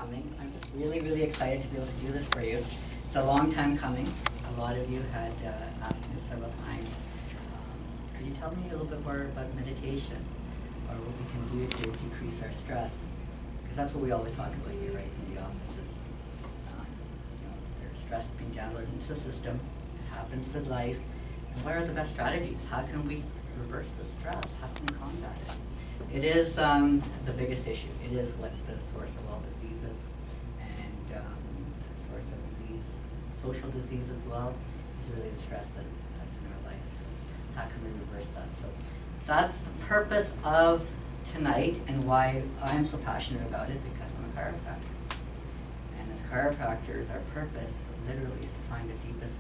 coming. I'm just really, really excited to be able to do this for you. It's a long time coming. A lot of you had asked me several times, could you tell me a little bit more about meditation or what we can do to decrease our stress? Because that's what we always talk about here, right, in the offices. There's stress being downloaded into the system. It happens with life. And what are the best strategies? How can we reverse the stress? How can we combat it? It is the biggest issue. It is what the source of all disease is. And the source of disease, social disease as well, is really the stress that's in our life. So how can we reverse that? So that's the purpose of tonight and why I'm so passionate about it, because I'm a chiropractor. And as chiropractors, our purpose literally is to find the deepest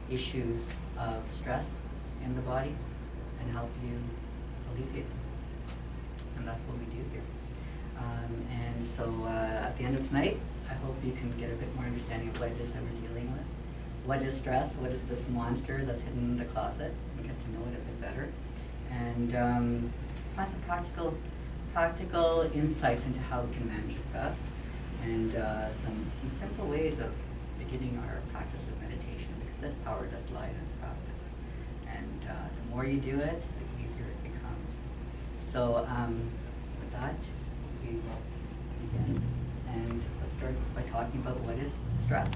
issues of stress in the body and help you alleviate them. And that's what we do here. And so at the end of tonight, I hope you can get a bit more understanding of what it is that we're dealing with. What is stress? What is this monster that's hidden in the closet? And get to know it a bit better. And find some practical insights into how we can manage it best. And some simple ways of beginning our practice of meditation, because that's power does lie in its practice. And the more you do it, the easier it becomes. So with that, we will begin. And let's start by talking about what is stress.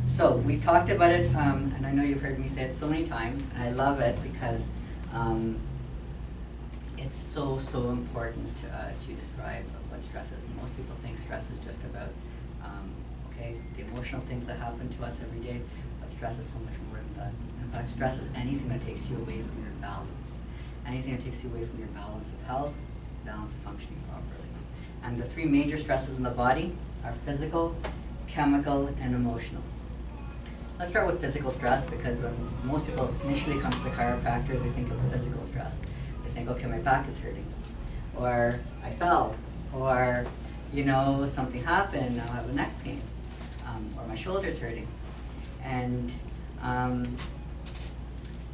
So we talked about it, and I know you've heard me say it so many times, and I love it because it's so important to describe what stress is. And most people think stress is just about the emotional things that happen to us every day, but stress is so much more than that. In fact, stress is anything that takes you away from your balance. Anything that takes you away from your balance of health, balance of functioning properly. And the three major stresses in the body are physical, chemical, and emotional. Let's start with physical stress, because when most people initially come to the chiropractor, they think of the physical stress. They think, okay, my back is hurting, or I fell, or something happened, now I have a neck pain, or my shoulder's hurting. And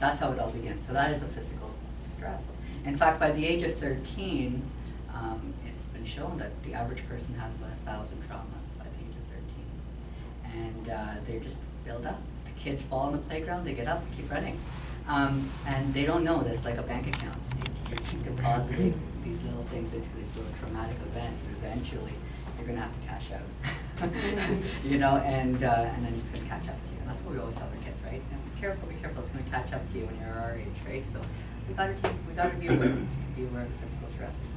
that's how it all begins. So that is a physical stress. In fact, by the age of 13, it's been shown that the average person has about 1,000 traumas by the age of 13. And they just build up. The kids fall on the playground, they get up, keep running. And they don't know this, like a bank account. You keep depositing these little things into these little traumatic events, and eventually you're going to have to cash out. and then it's going to catch up to you. And that's what we always tell our kids, right? Be careful, it's going to catch up to you when you're our age, right? So we got to be aware of the physical stresses.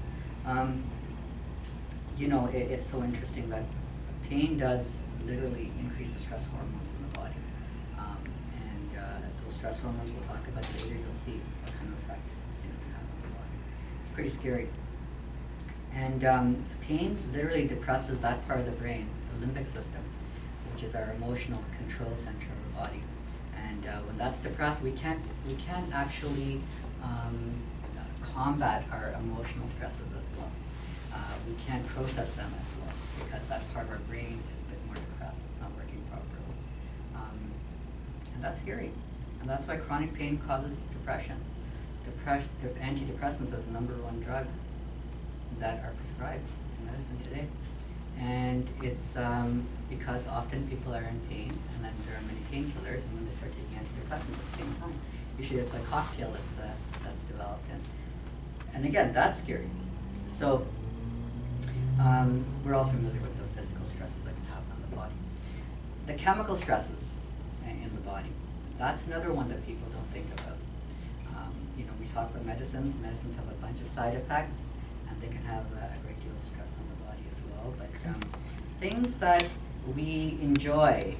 It's so interesting that pain does literally increase the stress hormones in the body. Those stress hormones we'll talk about later, you'll see what kind of effect these things can have on the body. It's pretty scary. And pain literally depresses that part of the brain, the limbic system, which is our emotional control center of the body. And when that's depressed, we can't actually combat our emotional stresses as well. We can't process them as well, because that part of our brain is a bit more depressed. It's not working properly. And that's scary. And that's why chronic pain causes depression. Antidepressants are the #1 drug that are prescribed in medicine today. And it's because often people are in pain, and then there are many painkillers, and then they start taking antidepressants at the same time. Usually it's a cocktail that's developed. And again, that's scary. So we're all familiar with the physical stresses that can happen on the body. The chemical stresses in the body, that's another one that people don't think about. We talk about medicines. Medicines have a bunch of side effects, and they can have a great deal of stress on the body as well. But things that we enjoy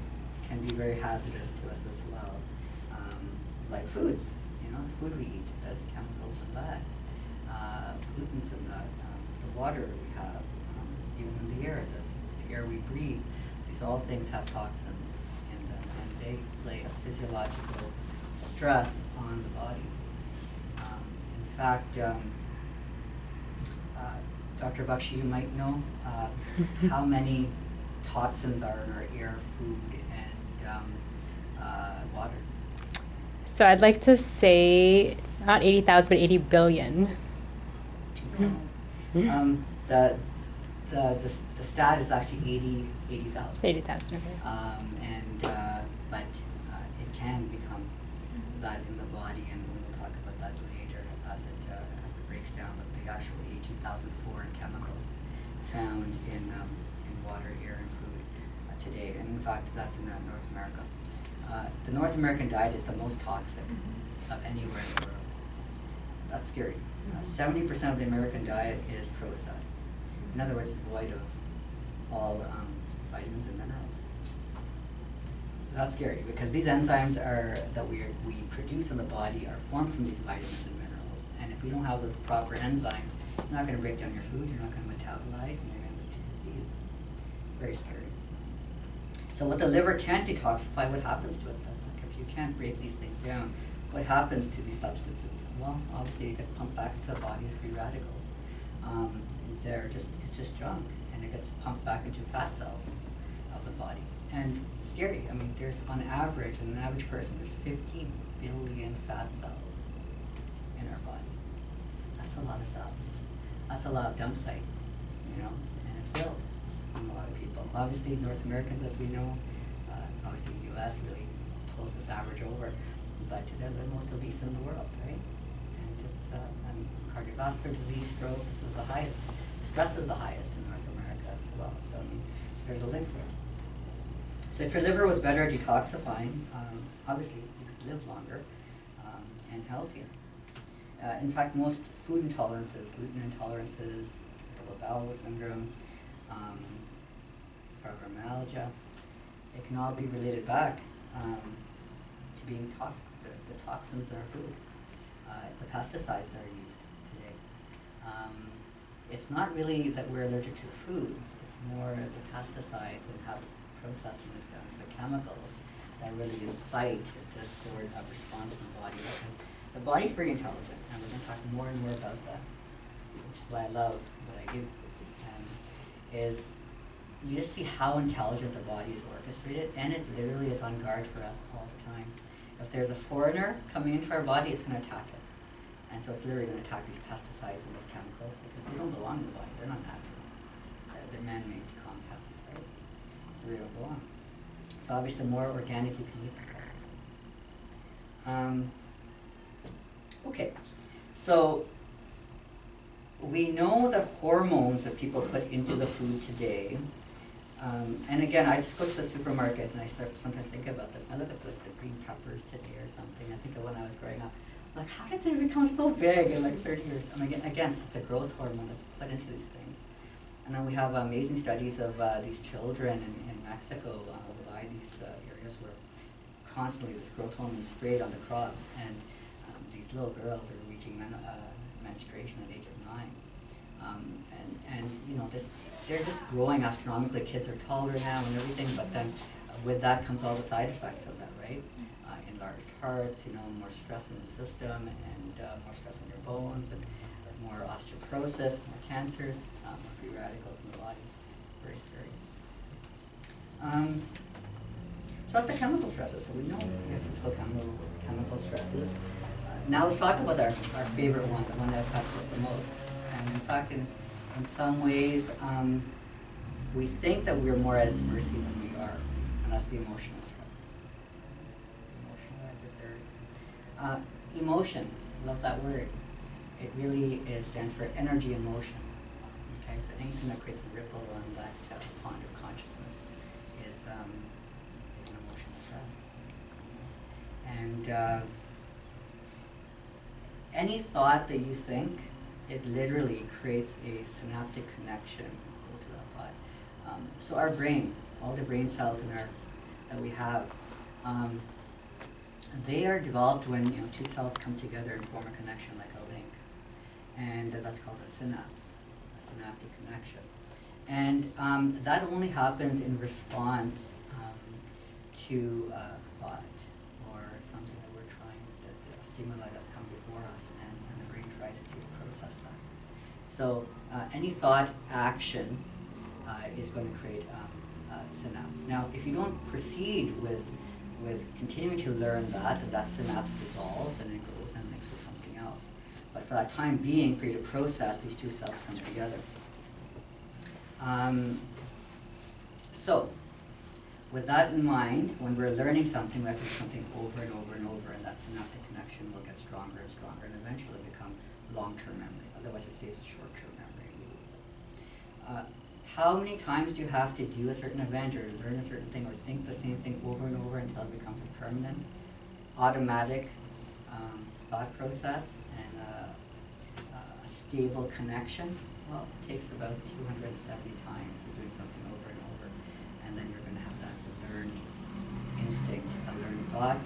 can be very hazardous to us as well, like foods. The food we eat, there's chemicals in that, pollutants in that, the water we have, even in the air, the air we breathe. These all things have toxins in them, and they play a physiological stress on the body. In fact, Dr. Bakshi, you might know how many toxins are in our air, food, and water. So I'd like to say not 80,000, but 80 billion. The the stat is actually 80,000. 80,000, okay. But it can become that in the body, and we'll talk about that later as it breaks down. But the actual 18,000 foreign chemicals found in water, air, and food today, and in fact that's in North America. The North American diet is the most toxic of anywhere in the world. That's scary. 70% of the American diet is processed. In other words, void of all vitamins and minerals. That's scary because these enzymes that we produce in the body are formed from these vitamins and minerals. And if we don't have those proper enzymes, you're not going to break down your food, you're not going to metabolize, and you're going to lead to disease. Very scary. So what the liver can't detoxify, what happens to it then? Like if you can't break these things down, what happens to these substances? Well, obviously it gets pumped back into the body as free radicals. It's just junk, and it gets pumped back into fat cells of the body. And it's scary. I mean, there's on average, in an average person, there's 50 billion fat cells in our body. That's a lot of cells. That's a lot of dump site, and it's filled in a lot of people. Obviously, North Americans, as we know, obviously the U.S. really pulls this average over, but they're the most obese in the world, right? And it's cardiovascular disease, stroke, this is the highest. Stress is the highest in North America as well. So there's a link there. So if your liver was better at detoxifying, obviously you could live longer and healthier. In fact, most food intolerances, gluten intolerances, irritable bowel syndrome, fibromyalgia, it can all be related back to being the toxins in our food, the pesticides that are used today. It's not really that we're allergic to foods, it's more the pesticides and how the processing is done. It's the chemicals that really incite this sort of response in the body. Because the body's very intelligent, and we're going to talk more and more about that, which is why I love what I do. Is you just see how intelligent the body is orchestrated, and it literally is on guard for us all the time. If there's a foreigner coming into our body, it's going to attack it. And so it's literally going to attack these pesticides and these chemicals because they don't belong in the body. They're not natural. They're man-made compounds, right? So they don't belong. So obviously the more organic you can eat, the better. Okay, so we know that hormones that people put into the food today, and again, I just go to the supermarket and I sometimes think about this. And I look at the green peppers today or something. I think of when I was growing up. Like, how did they become so big in like 30 years? I mean, again, it's the growth hormone that's put into these things. And then we have amazing studies of these children in Mexico by these areas where constantly this growth hormone is sprayed on the crops, and these little girls are reaching menstruation at the age of 9. They're just growing astronomically. Kids are taller now and everything, but then with that comes all the side effects of that, right? Enlarged hearts, more stress in the system, and more stress on your bones, and more osteoporosis, more cancers, more free radicals in the body. Very scary. So that's the chemical stresses. So we know we have physical chemical stresses. Now let's talk about our favorite one, the one that affects us the most. And in fact, in some ways, we think that we're more at its mercy than we are, and that's the emotional stress. Emotion, love that word. It really stands for energy in motion. Okay, so anything that creates a ripple on that pond of consciousness is an emotional stress. And any thought that you think, it literally creates a synaptic connection to that thought. So our brain, all the brain cells that we have, they are developed when two cells come together and form a connection like a link, and that's called a synapse, a synaptic connection. And that only happens in response to thought or something that we're trying, the stimuli that's come before us, and the brain tries to process that. So any thought action is going to create a synapse. Now, if you don't proceed with continuing to learn that synapse dissolves and it goes and links with something else. But for that time being, for you to process, these two cells come together. So, with that in mind, when we're learning something, we have to do something over and over and over, and that's enough. The connection will get stronger and stronger, and eventually become long-term memory. Otherwise, it stays a short-term memory. We lose it. How many times do you have to do a certain event, or learn a certain thing, or think the same thing over and over until it becomes a permanent, automatic thought process and a stable connection? Well, it takes about 270 times of doing something over and over, and then you're going to have that as a learned instinct, a learned thought,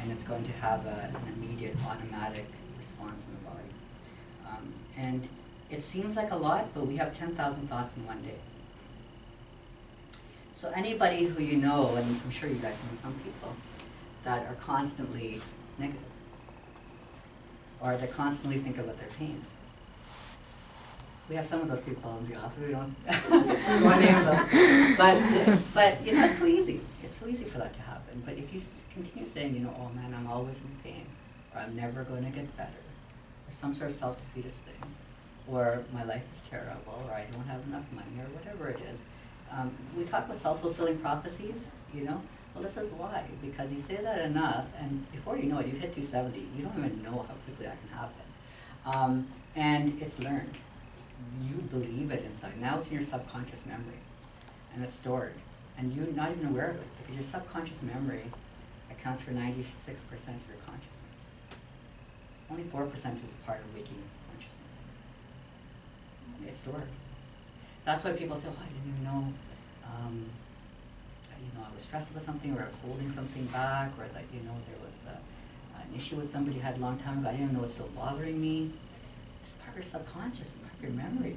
and it's going to have an immediate automatic response in the body. And it seems like a lot, but we have 10,000 thoughts in one day. So anybody who you know, and I'm sure you guys know some people, that are constantly negative, or that constantly think about their pain. We have some of those people in the office. We don't want to name them, but you know, it's so easy. It's so easy for that to happen. But if you continue saying, you know, oh man, I'm always in pain, or I'm never going to get better, or some sort of self-defeatist thing, or my life is terrible, or I don't have enough money, or whatever it is. We talk about self-fulfilling prophecies, you know. Well, this is why, because you say that enough, and before you know it, you've hit 270. You don't even know how quickly that can happen. And it's learned. You believe it inside. Now it's in your subconscious memory, and it's stored. And you're not even aware of it, because your subconscious memory accounts for 96% of your consciousness. Only 4% is part of waking consciousness. It's stored. That's why people say, oh, I didn't even know, you know, I was stressed about something, or I was holding something back, or that, you know, there was an issue with somebody I had a long time ago. I didn't even know it's still bothering me. It's part of your subconscious, it's part of your memory.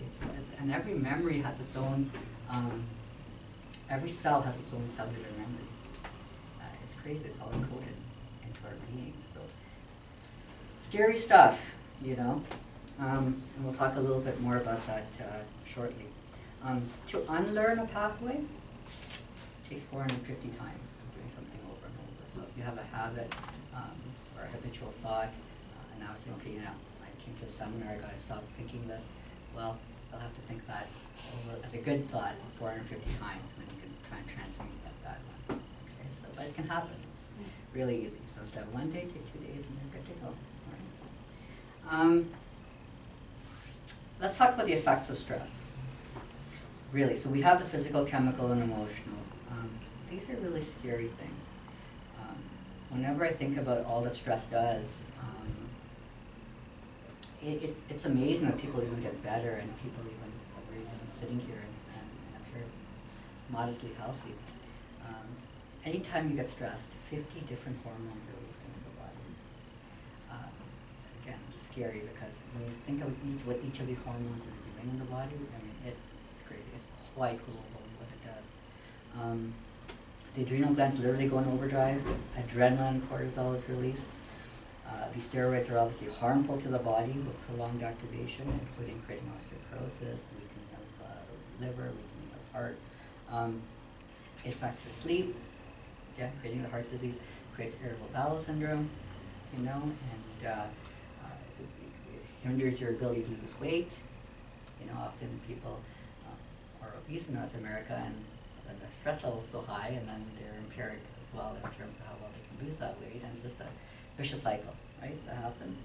And every memory has its own, every cell has its own cellular memory. It's crazy, it's all encoded into our being. So, scary stuff, you know. And we'll talk a little bit more about that shortly. To unlearn a pathway takes 450 times of doing something over and over. So if you have a habit or a habitual thought, and now saying, okay, you know, I came to a seminar, I got to stop thinking this. Well, I'll have to think that over at a good thought 450 times, and then you can try and transmute that bad one. Okay, so but it can happen. It's really easy. So instead of one day, take 2 days, and you're good to go. All right. Let's talk about the effects of stress. Really, so we have the physical, chemical, and emotional. These are really scary things. Whenever I think about all that stress does, it's amazing that people even get better, and people even, that we're even sitting here and appear modestly healthy. Anytime you get stressed, 50 different hormones are released into the body. Again, it's scary, because when you think of what each of these hormones is doing in the body, I mean, it's crazy. It's quite global in what it does. The adrenal glands literally go in overdrive. Adrenaline, cortisol is released. These steroids are obviously harmful to the body with prolonged activation, including creating osteoporosis, weakening of liver, weakening of heart. It affects your sleep, again, creating the heart disease, creates irritable bowel syndrome, you know, and it hinders your ability to lose weight. You know, often people are obese in North America, and their stress level is so high, and then they're impaired as well in terms of how well they can lose that weight, and it's just a vicious cycle, right, that happens.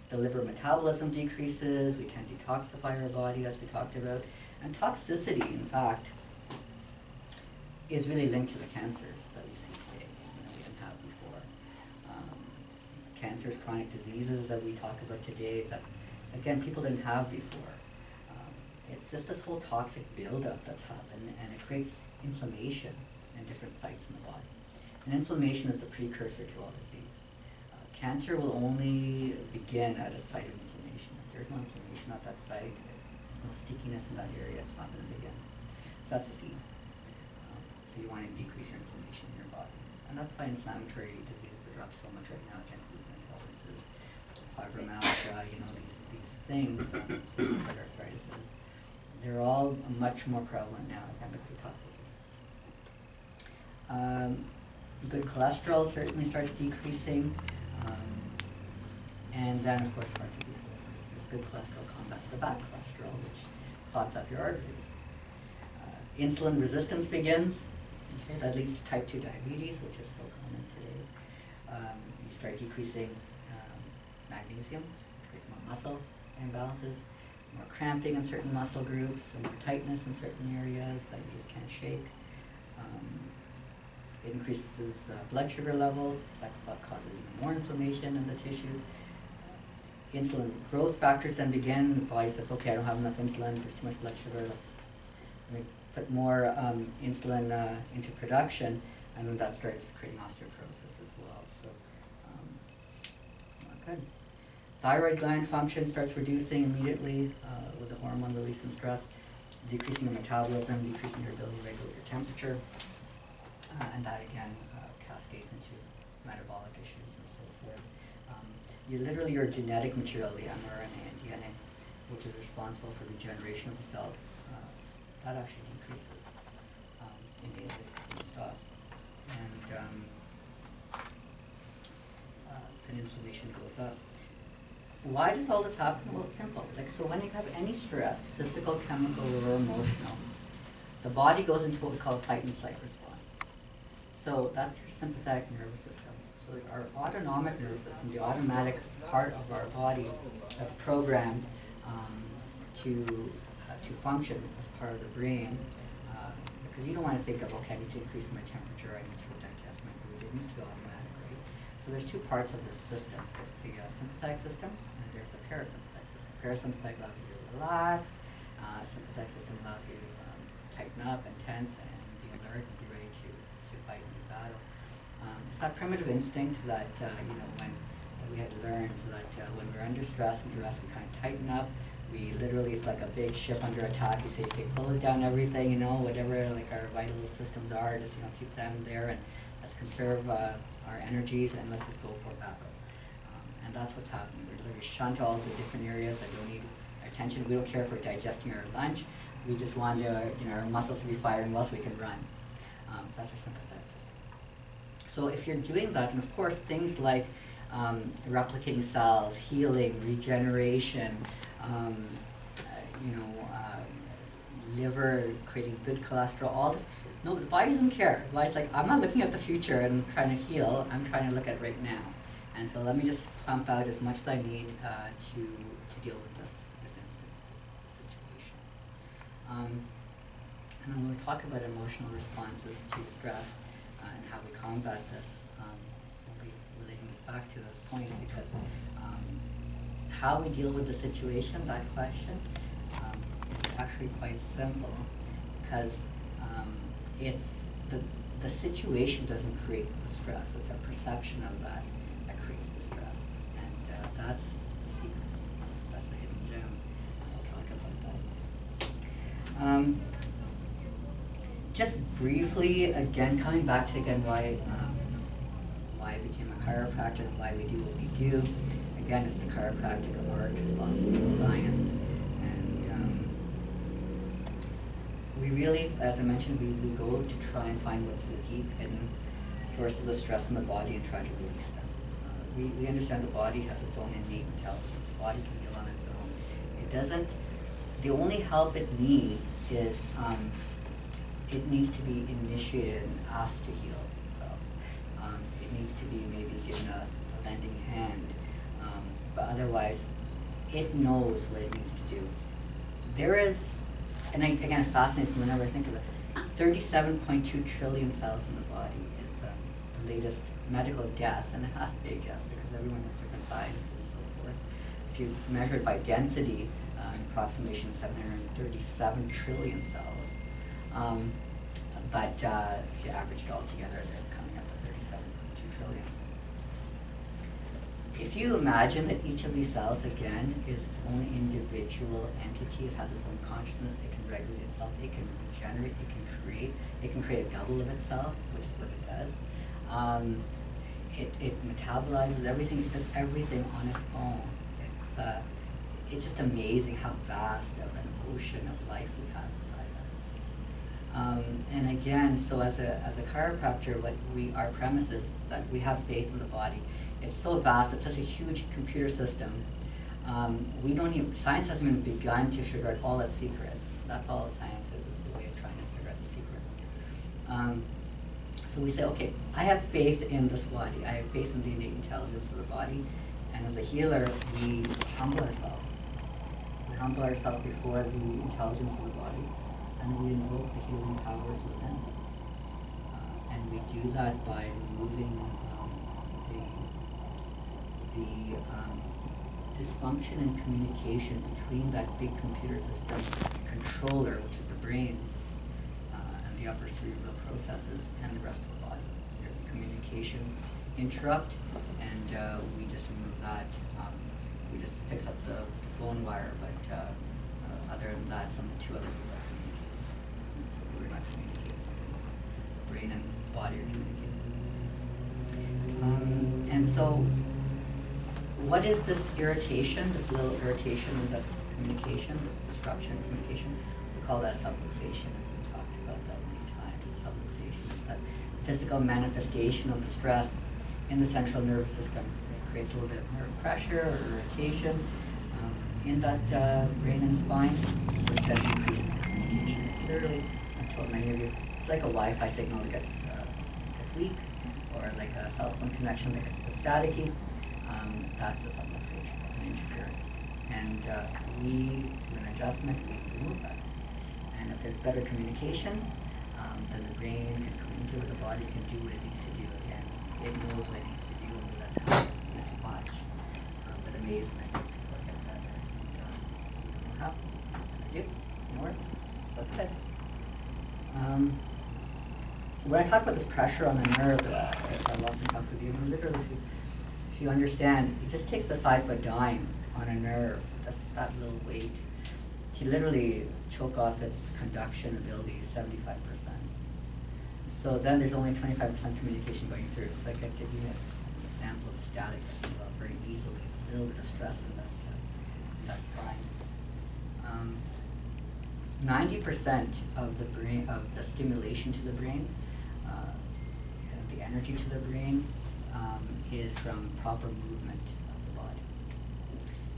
The liver metabolism decreases, we can't detoxify our body, as we talked about, and toxicity, in fact, is really linked to the cancers that we see today, you know, we didn't have before. Cancers, chronic diseases that we talk about today that, again, people didn't have before. It's just this whole toxic buildup that's happened, and it creates inflammation in different sites in the body. And inflammation is the precursor to all disease. Cancer will only begin at a site of inflammation. If there's no inflammation at that site, no stickiness in that area, it's not going to begin. So that's the seed. So you want to decrease your inflammation in your body. And that's why inflammatory diseases are up so much right now. Again, movement illnesses, fibromyalgia, you know, these things, rheumatoid arthritis, they're all much more prevalent now, again, because of toxicity. Good cholesterol certainly starts decreasing. And then, of course, heart disease, liver disease. good cholesterol combats the bad cholesterol, which clogs up your arteries. Insulin resistance begins. Okay, that leads to type 2 diabetes, which is so common today. You start decreasing magnesium, creates more muscle imbalances, more cramping in certain muscle groups, and more tightness in certain areas that you just can't shake. It increases blood sugar levels, that causes even more inflammation in the tissues. Insulin growth factors then begin. The body says, okay, I don't have enough insulin, there's too much blood sugar, let me put more insulin into production, and then that starts creating osteoporosis as well. So, not good. Thyroid gland function starts reducing immediately with the hormone release and stress, decreasing your metabolism, decreasing your ability to regulate your temperature, and that again cascades into metabolic issues and so forth. Your genetic material, the mRNA and DNA, which is responsible for regeneration of the cells, that actually decreases in daily stuff. And then inflammation goes up. Why does all this happen? Well, it's simple. So when you have any stress, physical, chemical, or emotional, the body goes into what we call a fight and flight response. So that's your sympathetic nervous system. So our autonomic nervous system, the automatic part of our body that's programmed to function as part of the brain, because you don't want to think of, okay, I need to increase my temperature, I need to digest my food. It needs to be automatic, right? So there's two parts of this system. There's the sympathetic system, and there's the parasympathetic system. Parasympathetic allows you to relax. Sympathetic system allows you to tighten up and tense and be alert and be ready to fight and do battle. It's that primitive instinct that when we had learned that when we're under stress and duress, we kind of tighten up. We literally, it's like a big ship under attack. You say, okay, close down everything, whatever like our vital systems are, just keep them there, and let's conserve our energies, and let's just go for battle. And that's what's happening. We literally shunt all the different areas that don't need our attention. We don't care if we're digesting our lunch. We just want our muscles to be firing well so we can run. So that's our sympathetic system. So if you're doing that, and of course things like replicating cells, healing, regeneration, liver, creating good cholesterol, all this. No, the body doesn't care. The body's like, I'm not looking at the future and trying to heal, I'm trying to look at right now. And so let me just pump out as much as I need to deal with this instance, this situation. And then when we talk about emotional responses to stress and how we combat this, we'll be relating this back to this point, because how we deal with the situation, that question, is actually quite simple, because it's the situation doesn't create the stress. It's a perception of that creates the stress, and that's the secret. That's the hidden gem. I'll talk about that. Just briefly, again, coming back to why I became a chiropractor and why we do what we do. Again, it's the chiropractic of art, philosophy, and science. And we really, as I mentioned, we go to try and find what's the deep hidden sources of stress in the body and try to release them. We understand the body has its own innate intelligence. The body can heal on its own. It doesn't, the only help it needs is it needs to be initiated and asked to heal itself. It needs to be maybe given a lending hand. But otherwise, it knows what it needs to do. There is, and again, it fascinates me whenever I think of it, 37.2 trillion cells in the body is the latest medical guess, and it has to be a guess because everyone has different sizes and so forth. If you measure it by density, approximation 737 trillion cells. But if you average it all together, they're coming up to 37.2 trillion. If you imagine that each of these cells, again, is its own individual entity, it has its own consciousness, it can regulate itself, it can regenerate, it can create a double of itself, which is what it does. It metabolizes everything, it does everything on its own. It's just amazing how vast of an ocean of life we have inside us. And again, so as a chiropractor, our premise is that we have faith in the body. It's so vast, it's such a huge computer system. We don't even, science hasn't even begun to figure out all its secrets. That's all science is. It's a way of trying to figure out the secrets. So we say, okay, I have faith in this body. I have faith in the innate intelligence of the body. And as a healer, we humble ourselves. We humble ourselves before the intelligence of the body, and we invoke the healing powers within. And we do that by removing the dysfunction in communication between that big computer system controller, which is the brain, and the upper cerebral processes, and the rest of the body. There's a communication interrupt, and we just remove that. We just fix up the phone wire, but other than that, two other people are communicating. So we're not communicating. Brain and body are communicating. And so, what is this irritation, this little irritation in the communication, this disruption in communication? We call that subluxation, and we've talked about that many times. Subluxation is that physical manifestation of the stress in the central nervous system. It creates a little bit of nerve pressure or irritation in that brain and spine, which then increases the communication. It's literally, I've told many of you, it's like a Wi-Fi signal that gets weak, or like a cell phone connection that gets a bit staticky. That's a subluxation, it's an interference. And through an adjustment, we remove that. And if there's better communication, then the brain can do what the body can do what it needs to do. Again, it knows what it needs to do, and we let it happen. We just watch with amazement as people get better. Yep, it works. So that's good. When I talk about this pressure on the nerve, I'll often talk with you, literally, if you understand, it just takes the size of a dime on a nerve, just that little weight, to literally choke off its conduction ability 75%. So then there's only 25% communication going through. So I could give you an example of static that can develop very easily, a little bit of stress in that spine. 90% of the brain, of the stimulation to the brain, the energy to the brain, is from proper movement of the body.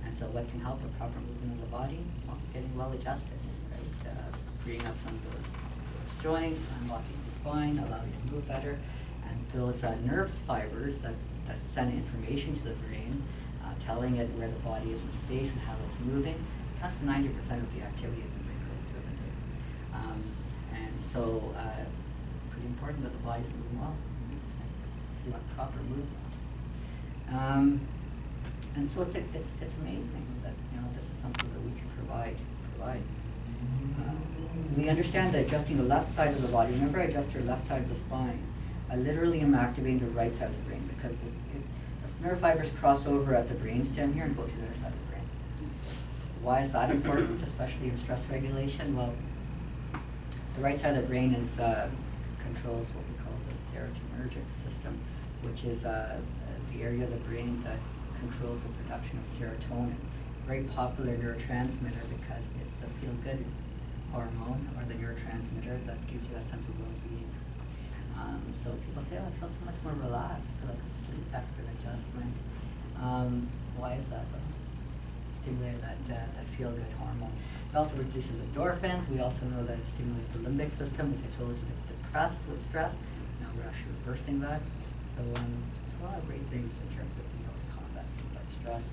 And so what can help with proper movement of the body? Well, getting well adjusted, right? Freeing up some of those joints, unlocking the spine, allowing you to move better. And those nerve fibers that send information to the brain, telling it where the body is in space and how it's moving, accounts for 90% of the activity that the brain goes through every day. And so, pretty important that the body's moving well. If you want proper movement. And so it's amazing that this is something that we can provide. We understand that adjusting the left side of the body. Whenever I adjust your left side of the spine, I literally am activating the right side of the brain, because the nerve fibers cross over at the brainstem here and go to the other side of the brain. Why is that important, especially in stress regulation? Well, the right side of the brain controls what we call the serotonergic system, which is the area of the brain that controls the production of serotonin. Very popular neurotransmitter because it's the feel-good hormone, or the neurotransmitter that gives you that sense of well-being. So people say, oh, I feel so much more relaxed, I feel like I can sleep after an adjustment. Why is that? Well, stimulate that feel-good hormone. It also reduces endorphins. We also know that it stimulates the limbic system, which I told you gets depressed with stress. Now we're actually reversing that. So a lot of great things in terms of being able to combat some of that stress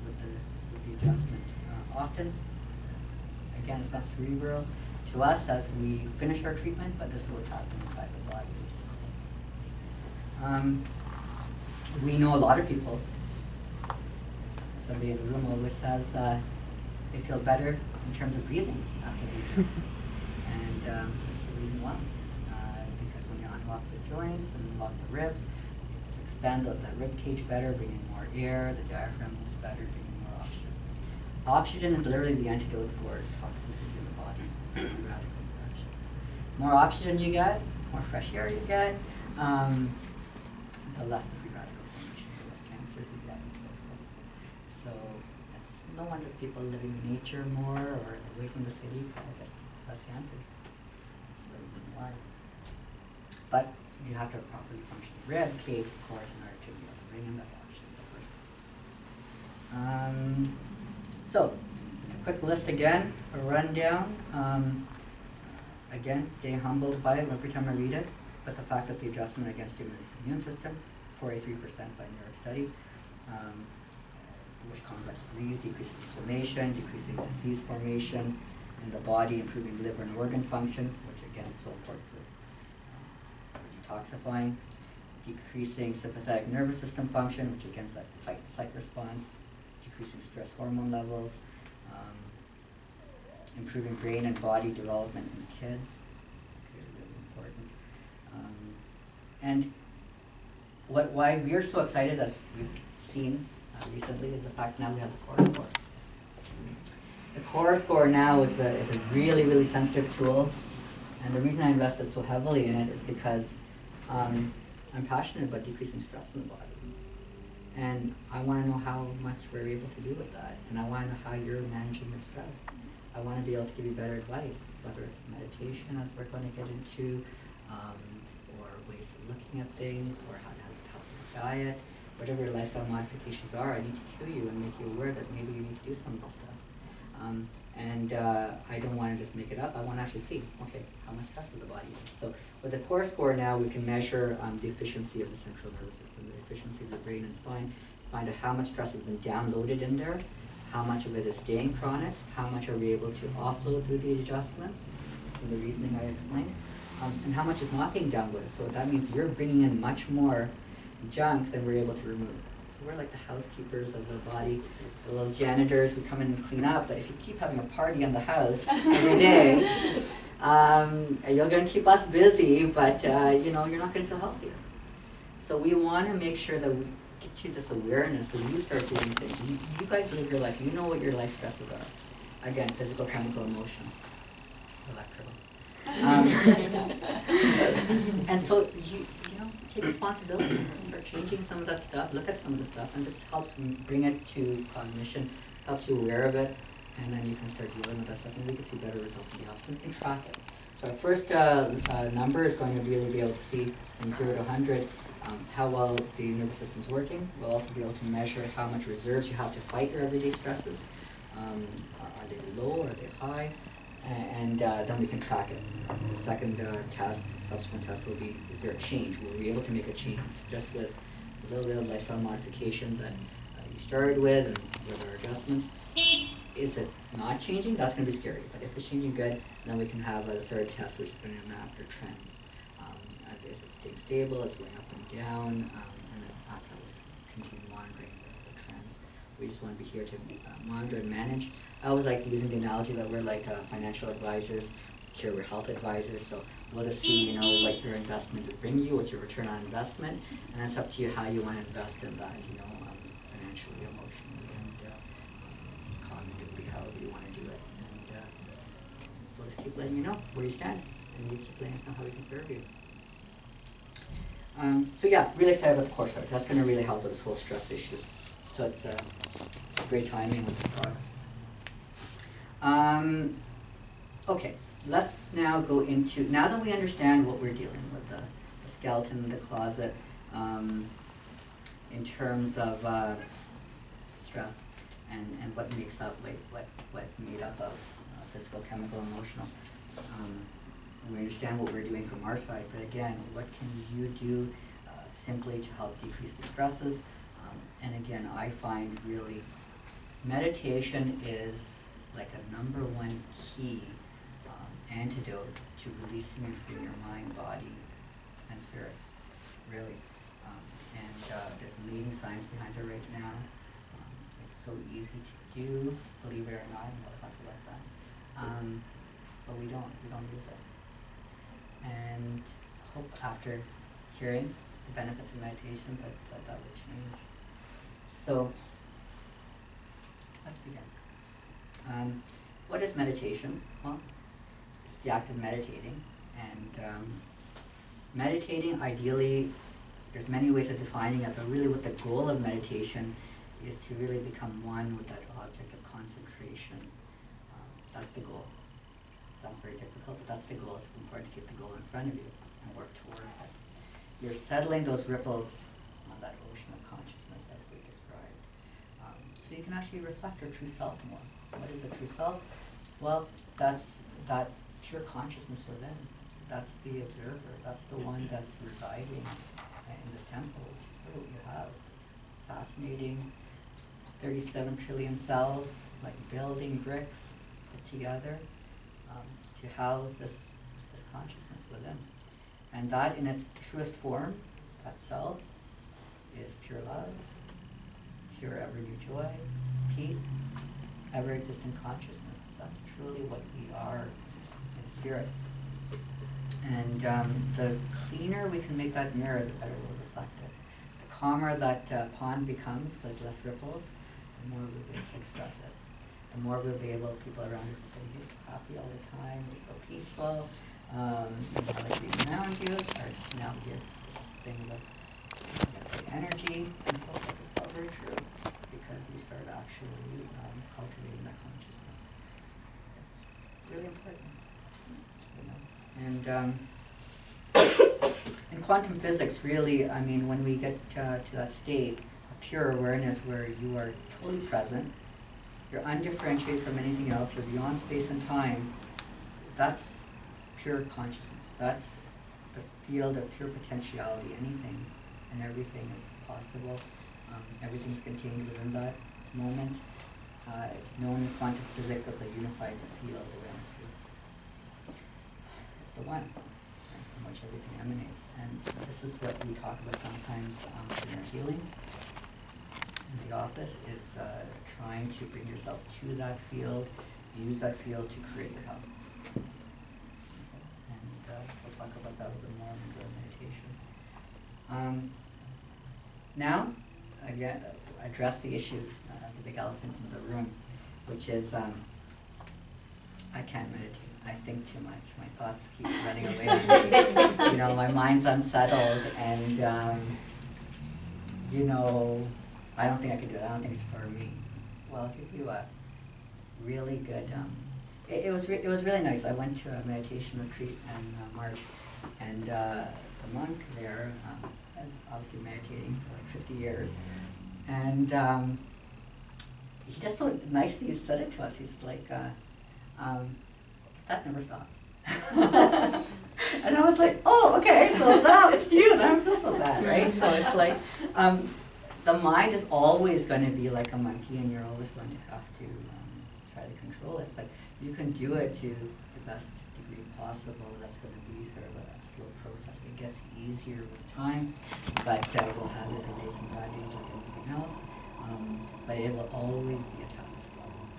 with the adjustment. Often, again, it's not cerebral to us as we finish our treatment, but this is what's happening inside the body, which is cool. We know a lot of people. Somebody in the room always says they feel better in terms of breathing after the adjustment. And this is the reason why. Because when you unlock the joints and unlock the ribs, to expand the rib cage better, bring in more air, the diaphragm moves better, bring in more oxygen. Oxygen is literally the antidote for toxicity in the body, radical production. More oxygen you get, more fresh air you get, the less the free radical formation, the less cancers you get, and so forth. So it's no wonder people living in nature more or away from the city probably get less cancers. That's the reason why. But you have to have properly functioning rib cage, of course, in order to be able to bring in that oxygen in the first place. So, just a quick list again, a rundown. Again, getting humbled by it every time I read it, but the fact that the adjustment against stimulates the immune system, 43% by New York study, which combats disease, decreasing inflammation, decreasing disease formation in the body, improving liver and organ function, which again is so important for detoxifying, decreasing sympathetic nervous system function, which again is that fight-flight response, decreasing stress hormone levels, improving brain and body development in kids, okay, really important. And why we are so excited, as you've seen recently, is the fact now we have the core score. The core score now is a really, really sensitive tool, and the reason I invested so heavily in it is because I'm passionate about decreasing stress in the body. And I want to know how much we're able to do with that, and I want to know how you're managing your stress. I want to be able to give you better advice, whether it's meditation, as we're going to get into, or ways of looking at things, or how to have a healthy diet. Whatever your lifestyle modifications are, I need to cue you and make you aware that maybe you need to do some of this stuff. I don't want to just make it up. I want to actually see, okay, how much stress is the body in. So with the core score now, we can measure the efficiency of the central nervous system, the efficiency of the brain and spine, find out how much stress has been downloaded in there, how much of it is staying chronic, how much are we able to offload through the adjustments, so the reasoning I explained, and how much is not being downloaded. So that means you're bringing in much more junk than we're able to remove. So we're like the housekeepers of the body, the little janitors who come in and clean up, but if you keep having a party in the house every day, you're going to keep us busy, but you're not going to feel healthier. So we want to make sure that we get you this awareness so you start doing things. You guys live your life. You know what your life stresses are. Again, physical, chemical, emotional, electrical. And so you take responsibility. Start changing some of that stuff. Look at some of the stuff, and just helps bring it to cognition. Helps you aware of it, and then you can start dealing with that stuff, and we can see better results in the office. And we can track it. So our first number is going to really be able to see from 0 to 100 how well the nervous system's working. We'll also be able to measure how much reserves you have to fight your everyday stresses. Are they low? Are they high? And then we can track it. The second subsequent test will be, is there a change? Will we be able to make a change just with a little bit of lifestyle modification that you started with and with our adjustments? Is it not changing? That's going to be scary. But if it's changing good, then we can have a third test, which is going to map your trends. Is it staying stable? Is it going up and down? And then after we'll continue monitoring the trends. We just want to be here to monitor and manage. I always like using the analogy that we're like financial advisors. Here we're health advisors. So we'll just see, what your investment is bringing you, what's your return on investment, and that's up to you how you want to invest in that, financially, emotionally, and cognitively, however you want to do it. And we'll just keep letting you know where you stand, and you keep letting us know how we can serve you. So yeah, really excited about the core start. That's going to really help with this whole stress issue. So it's great timing with the product. Okay, let's now go into, now that we understand what we're dealing with, the skeleton in the closet, in terms of stress and what makes up, what's made up of physical, chemical, emotional. We understand what we're doing from our side, but again, what can you do simply to help decrease the stresses? And again, I find really meditation is like a #1 key antidote to releasing and freeing your mind, body, and spirit, really. There's amazing science behind it right now. It's so easy to do, believe it or not, and we'll talk about that. But we don't use it. And hope after hearing the benefits of meditation that will change. So let's begin. What is meditation? Well, it's the act of meditating. And meditating, ideally, there's many ways of defining it, but really what the goal of meditation is to really become one with that object of concentration. That's the goal. Sounds very difficult, but that's the goal. It's important to keep the goal in front of you and work towards it. You're settling those ripples on that ocean of consciousness as we described. so you can actually reflect your true self more. What is a true self? Well, that's that pure consciousness within. That's the observer. That's the one that's residing in this temple. Look at what you have. This fascinating 37 trillion cells, like building bricks put together to house this consciousness within. And that in its truest form, that self, is pure love, pure ever new joy, peace, ever existent consciousness. That's truly what we are in spirit. And the cleaner we can make that mirror, the better we'll reflect it. The calmer that pond becomes with less ripples, the more we'll be able to express it. The more we'll be able, people around you to say, you're so happy all the time, you're so peaceful, I like being around you, or now here, this thing about the energy, and so forth. It's all very true, because you start actually cultivating that consciousness. It's really important, you know. And in quantum physics, really, I mean, when we get to that state of pure awareness where you are totally present, you're undifferentiated from anything else, you're beyond space and time, that's pure consciousness. That's the field of pure potentiality. Anything and everything is possible. Everything's contained within that moment. It's known in quantum physics as the unified field of energy. It's the one, right, from which everything emanates. And this is what we talk about sometimes in our healing in the office, is trying to bring yourself to that field, use that field to create your health. We'll talk about that a little more in the meditation. Now, again, address the issue, the big elephant in the room, which is I can't meditate. I think too much. My thoughts keep running away. You know, my mind's unsettled, and you know, I don't think I could do it. I don't think it's for me. Well, I'll give you a really good. It was really nice. I went to a meditation retreat in March, and the monk there, obviously meditating for like 50 years, and he just so nicely said it to us. He's like, that never stops. And I was like, oh, okay, so that happens to you, and I don't feel so bad, right? So it's like, the mind is always going to be like a monkey, and you're always going to have to try to control it, but you can do it to the best degree possible. That's going to be sort of a slow process. It gets easier with time, but we'll have your good days and bad days like everything else. But it will always be a task,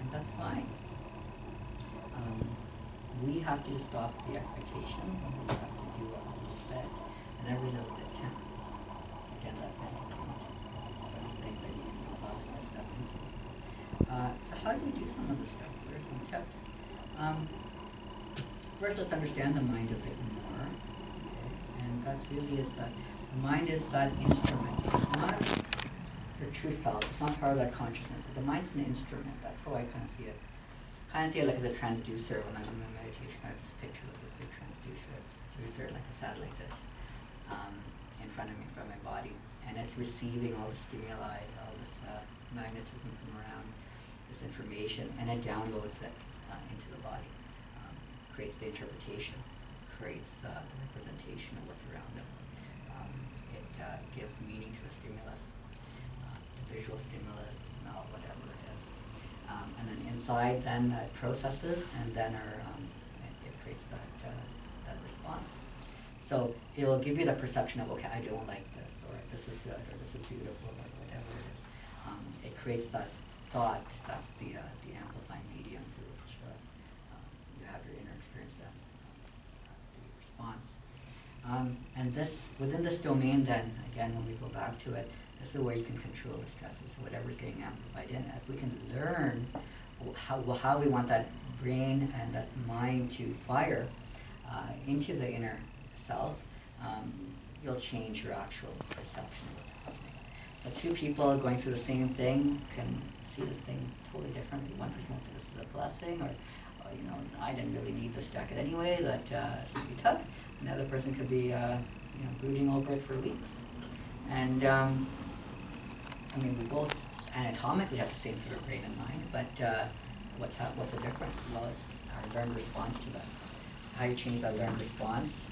and that's fine. We have to stop the expectation, and we have to do a little bit, and every little bit counts. Again, that mental sort of thing that you can develop and step into. So how do we do some of this stuff? What are some tips? First, let's understand the mind a bit more. Okay? And that really is that the mind is that instrument. It's not your true self. It's not part of that consciousness. The mind's an instrument. That's how I kind of see it. I see it like as a transducer. When I'm in my meditation, I have this picture of this big transducer, like a satellite dish, in front of me, from my body, and it's receiving all the stimuli, all this magnetism from around, this information, and it downloads it into the body, creates the interpretation, creates the representation of what's around us. It gives meaning to the stimulus, the visual stimulus, the smell, whatever it is. And then inside, then it processes, and then it creates that response. So it'll give you the perception of, okay, I don't like this, or this is good, or this is beautiful, or whatever it is. It creates that thought. That's the amplifying medium through which you have your inner experience, then the response. And this, within this domain, then again, when we go back to it, this is where you can control the stresses. So whatever's getting amplified in, if we can learn how we want that brain and that mind to fire into the inner self, you'll change your actual perception of what's happening. So two people going through the same thing can see this thing totally differently. One person will think this is a blessing, or you know, I didn't really need this jacket anyway that somebody took. Another person could be brooding over it for weeks. And I mean, we both anatomically have the same sort of brain and mind, but what's the difference? Well, it's our learned response to that. So how you change that learned response,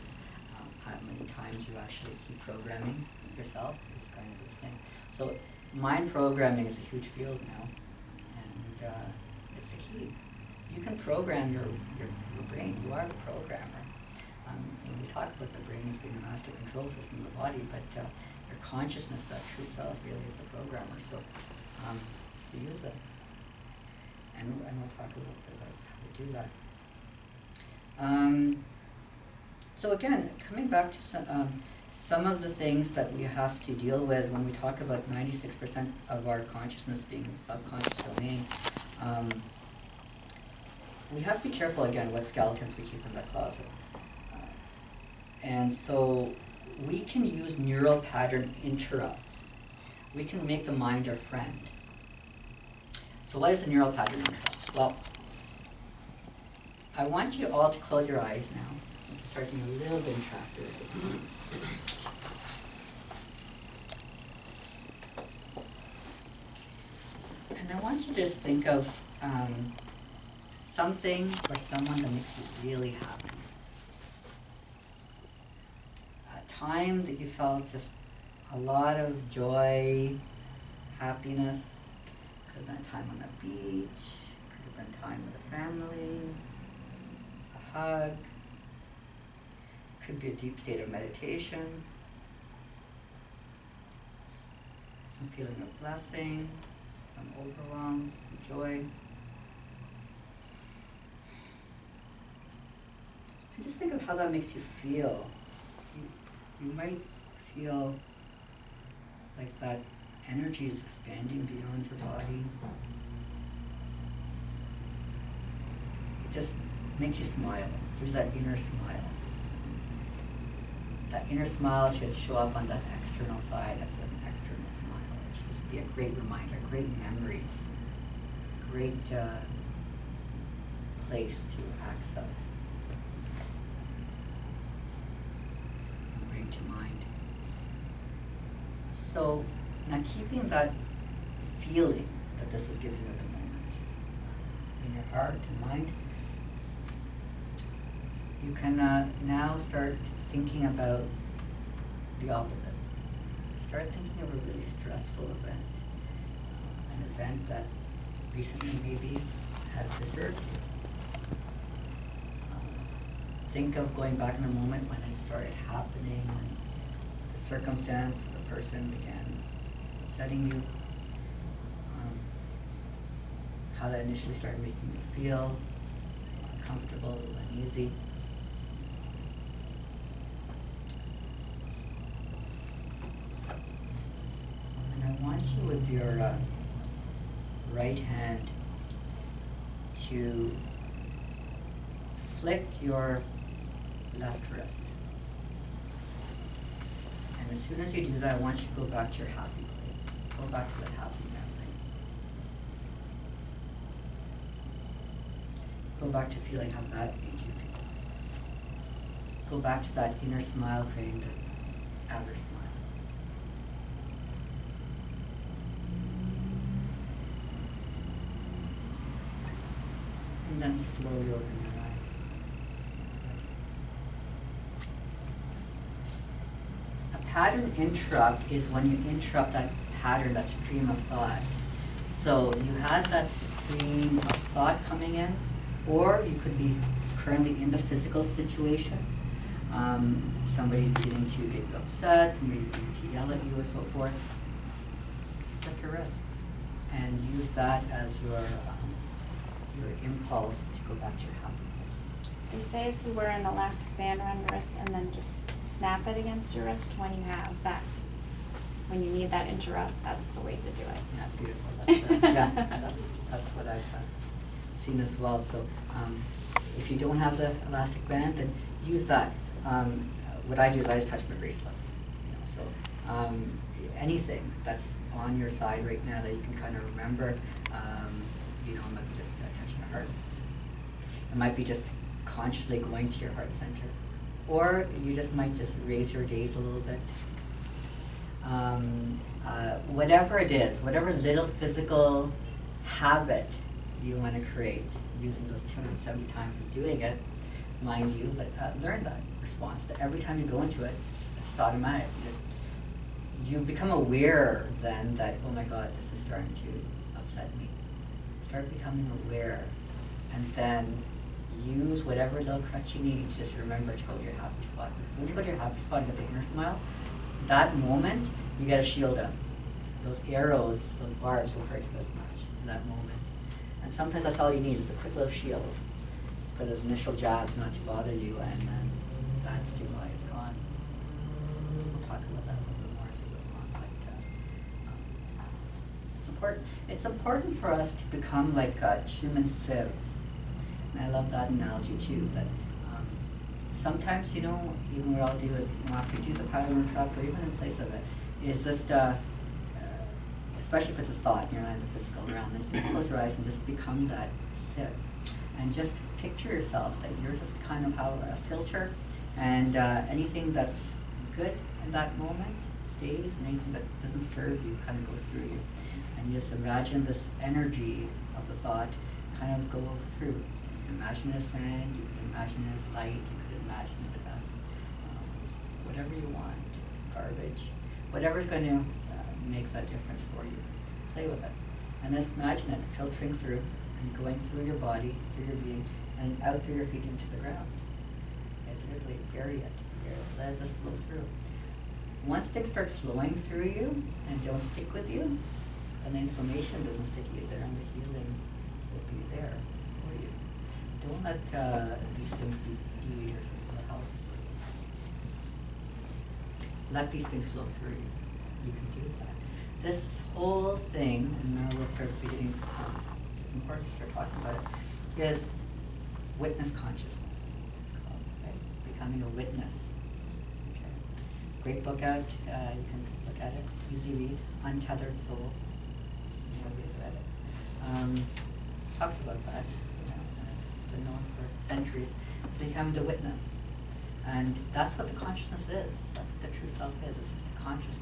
how many times you actually keep programming yourself is kind of the thing. So mind programming is a huge field now, and it's the key. You can program your brain. You are the programmer. We talk about the brain as being the master control system of the body, but your consciousness, that true self, really is the programmer. So to use it, and we'll talk a little bit about how to do that. So again, coming back to some of the things that we have to deal with when we talk about 96% of our consciousness being subconscious domain. We have to be careful again what skeletons we keep in the closet. And so we can use neural pattern interrupts. We can make the mind our friend. So what is a neural pattern interrupt? Well, I want you all to close your eyes now. I'm starting a little bit interactive at this moment. And I want you to just think of something or someone that makes you really happy. A time that you felt just a lot of joy, happiness. Could have been a time on the beach, could have been time with a family, a hug, could be a deep state of meditation, some feeling of blessing, some overwhelm, some joy. And just think of how that makes you feel. You might feel like that energy is expanding beyond your body. It just makes you smile. There's that inner smile. That inner smile should show up on that external side as an external smile. It should just be a great reminder, great memories, great place to access and bring to mind. So now keeping that feeling that this is giving you at the moment in your heart and mind, you can now start thinking about the opposite. Start thinking of a really stressful event, an event that recently maybe has disturbed you. Think of going back in the moment when it started happening, when the circumstance, the person began upsetting you, how that initially started making you feel uncomfortable, uneasy. And I want you with your right hand to flick your left wrist. And as soon as you do that, I want you to go back to your happy place. Go back to that happy memory. Go back to feeling how that made you feel. Go back to that inner smile, creating the outer smile. And then slowly open your eyes. Pattern interrupt is when you interrupt that pattern, that stream of thought. So you had that stream of thought coming in, or you could be currently in the physical situation. Somebody beginning to get you upset, somebody beginning to yell at you or so forth. Just flick your wrist and use that as your impulse to go back to your happy place. They say if you wear an elastic band around your wrist and then just snap it against your wrist when you have that, when you need that interrupt, that's the way to do it. That's beautiful. That's, yeah, that's what I've seen as well. So if you don't have the elastic band, then use that. What I do is I just touch my bracelet. So anything that's on your side right now that you can kind of remember, it might be just touching your heart. It might be just consciously going to your heart center. Or you just might just raise your gaze a little bit. Whatever it is, whatever little physical habit you want to create, using those 270 times of doing it, mind you, but learn that response. That every time you go into it, it's automatic. You become aware then that, oh my God, this is starting to upset me. Start becoming aware, and then use whatever little crutch you need. Just remember to go to your happy spot. So when you go to your happy spot and get the inner smile, that moment you get a shield up. Those arrows, those barbs will hurt you as much in that moment. And sometimes that's all you need is a quick little shield for those initial jabs not to bother you, and then that stimuli is gone. We'll talk about that a little bit more as we go on. But it's important. It's important for us to become like human sieves. And I love that analogy too, that sometimes, even what I'll do is, after you do the pattern interrupt, or even in place of it, is just, especially if it's a thought, you're not in the physical realm, then you just close your eyes and just become that sieve. And just picture yourself that you're just kind of a filter, and anything that's good in that moment stays, and anything that doesn't serve you kind of goes through you. And you just imagine this energy of the thought kind of go through. You can imagine it as sand, you can imagine it as light, you could imagine it as whatever you want, garbage, whatever's going to make that difference for you. Play with it. And just imagine it filtering through and going through your body, through your being, and out through your feet into the ground. And literally bury it. Let it just flow through. Once things start flowing through you and don't stick with you, then the inflammation doesn't stick either, and the healing will be there for you. Don't let these things be eaters of the health. Let these things flow through you. You can do that. This whole thing, and now we'll start beginning, it's important to start talking about it, is witness consciousness, it's called, right? Becoming a witness. Okay. Great book out, you can look at it, easy read, Untethered Soul. You know, read it. Talks about that, and it's been known for centuries. Become the witness. And that's what the consciousness is. That's what the true self is. It's just the consciousness.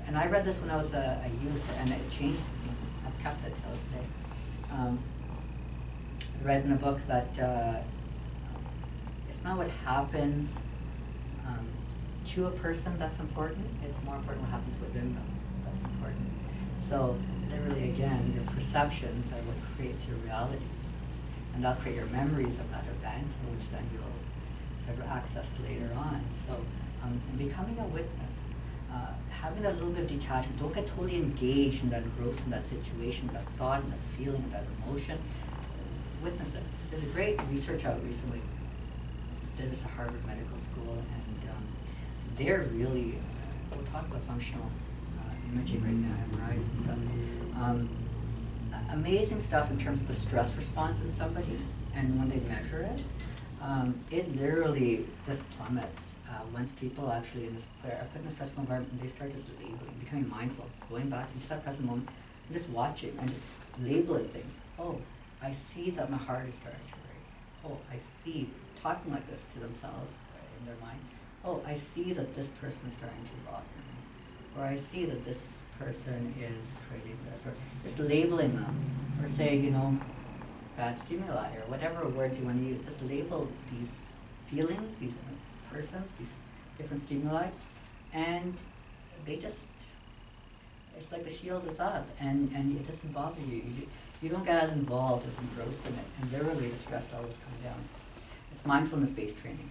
And I read this when I was a youth, and it changed me. I've kept it till today. I read in a book that it's not what happens to a person that's important. It's more important what happens within them that's important. So literally, again, your perceptions are what creates your realities. And that'll create your memories of that event, which then you'll sort of access later on. So becoming a witness, having that little bit of detachment, don't get totally engaged and engrossed in that situation, that thought, and that feeling, and that emotion. Witness it. There's a great research out recently. Did this at Harvard Medical School, and they're really, we'll talk about functional imaging right now, MRIs and stuff. Amazing stuff in terms of the stress response in somebody, and when they measure it, it literally just plummets once people actually are put in a stressful environment and they start just labeling, becoming mindful, going back into that present moment, and just watching and just labeling things. Oh, I see that my heart is starting to race. Oh, I see, talking like this to themselves in their mind. Oh, I see that this person is starting to bother me. Or I see that this person is creating this. Or just labeling them. Or say, bad stimuli, or whatever words you want to use. Just label these feelings, these persons, these different stimuli, and they just, it's like the shield is up, and it doesn't bother you. You don't get as involved, as engrossed in it, and literally the stress levels come down. It's mindfulness-based training,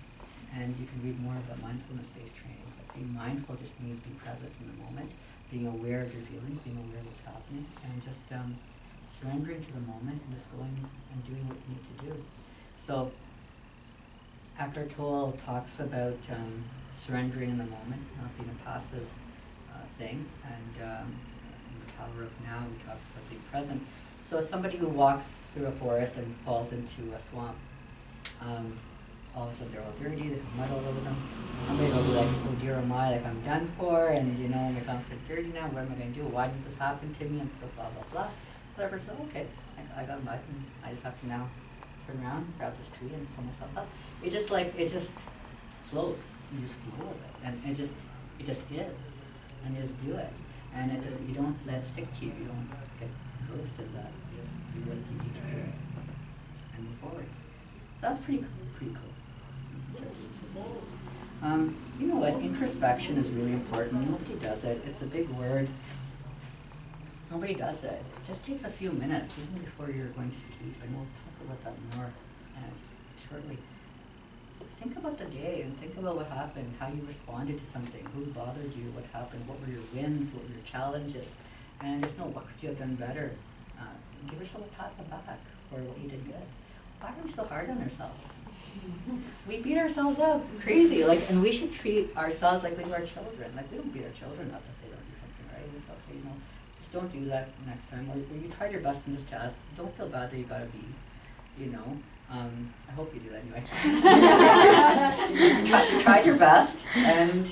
and you can read more about mindfulness-based training. But being mindful just means being present in the moment, being aware of your feelings, being aware of what's happening, and just surrendering to the moment and just going and doing what you need to do. So Eckhart Tolle talks about surrendering in the moment, not being a passive thing, and in the Power of Now he talks about being present. So as somebody who walks through a forest and falls into a swamp, all of a sudden they're all dirty, they have mud all over them. Somebody will be like, oh dear, am I, like I'm done for, and my gums are dirty now, what am I going to do? Why did this happen to me? And so blah, blah, blah. Whatever, so okay, I got mud, and I just have to now turn around, grab this tree, and pull myself up. It just flows. You just flow with it, and it just is, and you just do it. And you don't let it stick to you. You don't get engrossed in that. You just do what you need to do and move forward. So that's pretty cool. Pretty cool. You know what? Introspection is really important. Nobody does it. It's a big word. Nobody does it. It just takes a few minutes, even before you're going to sleep, and we'll talk about that more just shortly. Think about the day and think about what happened, how you responded to something, who bothered you, what happened, what were your wins, what were your challenges, and just know what could you have done better. Give yourself a pat on the back for what you did good. Why are we so hard on ourselves? We beat ourselves up crazy, and we should treat ourselves like we do our children. Like, we don't beat our children up if they don't do something right. We say, okay, just don't do that next time. Or you tried your best in this task. Don't feel bad that you got a B. I hope you do that anyway. You tried your best, and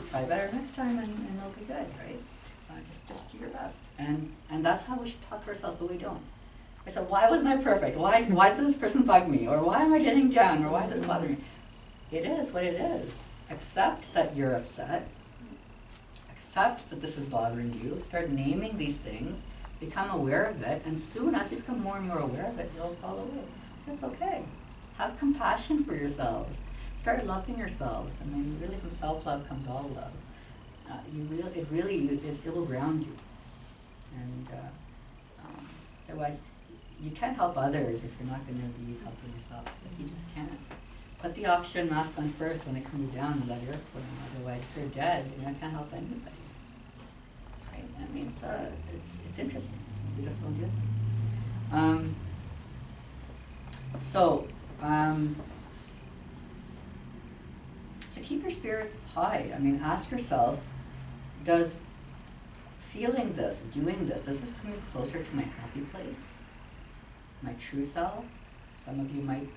try better next time, and it'll be good, right? Just do your best, and that's how we should talk to ourselves, but we don't. I said, why wasn't I perfect? Why did this person bug me? Or why am I getting down? Or why does it bother me? It is what it is. Accept that you're upset. Accept that this is bothering you. Start naming these things. Become aware of it, and soon as you become more and more aware of it, it'll fall away. So it's okay. Have compassion for yourselves. Start loving yourselves. I mean, really, from self-love comes all love. It will ground you. And otherwise, you can't help others if you're not going to be helping yourself. You just can't. Put the oxygen mask on first when they come you down in that airplane. Otherwise, if you're dead, I can't help anybody. Right? I mean, it's interesting. We just don't do it. So keep your spirits high. I mean, ask yourself, does feeling this, doing this, does this bring me closer to my happy place? My true self? Some of you might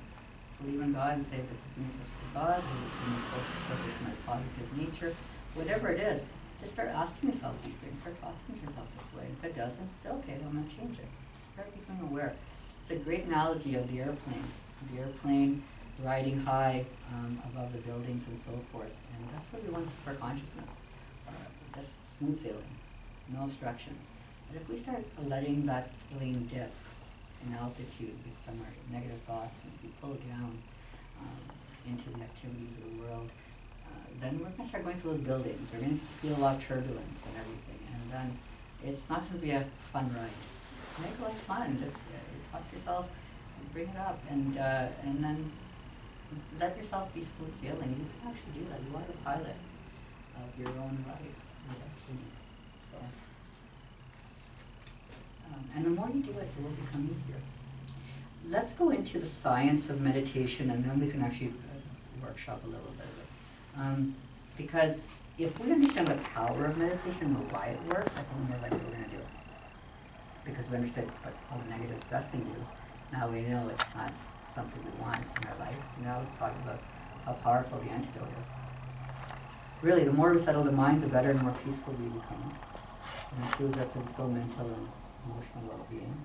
believe in God and say, this is bringing me closer to God, or this is bringing me closer to my positive nature. Whatever it is, just start asking yourself these things. Start talking to yourself this way. If it doesn't, say, okay, then I'm going to change it. Start becoming aware. It's a great analogy of the airplane. The airplane riding high above the buildings and so forth. And that's what we want for consciousness. Just smooth sailing, no obstructions. But if we start letting that plane dip in altitude with some of our negative thoughts, and if we pull down into the activities of the world, then we're going to start going through those buildings. We're going to feel a lot of turbulence and everything. And then it's not going to be a fun ride. Make life fun. Just talk to yourself, bring it up, and then let yourself be smooth sailing. You can actually do that. You are the pilot of your own life, your destiny. So, and the more you do it, it will become easier. Let's go into the science of meditation, and then we can actually workshop a little bit of it. Because if we understand the power of meditation and why it works, I think more likely we're going to do it. Because we understand what all the negative stress can do. Now we know it's not something we want in our life. So now let's talk about how powerful the antidote is. Really, the more we settle the mind, the better and more peaceful we become. It improves our physical, mental, and emotional well-being.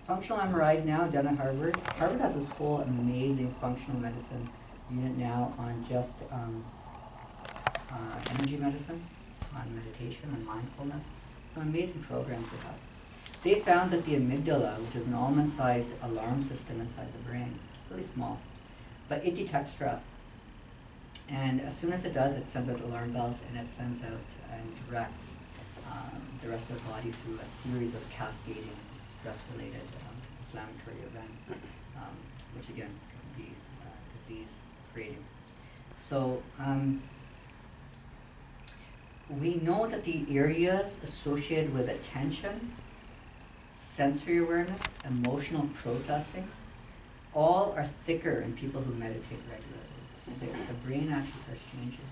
Functional MRIs now done at Harvard. Harvard has this whole amazing functional medicine unit now on just energy medicine, on meditation and mindfulness. Some amazing programs they have. They found that the amygdala, which is an almond-sized alarm system inside the brain, really small, but it detects stress. And as soon as it does, it sends out alarm bells, and it sends out and directs the rest of the body through a series of cascading stress-related inflammatory events, which again can be disease-creating. So we know that the areas associated with attention, sensory awareness, emotional processing, all are thicker in people who meditate regularly. The brain actually starts changing.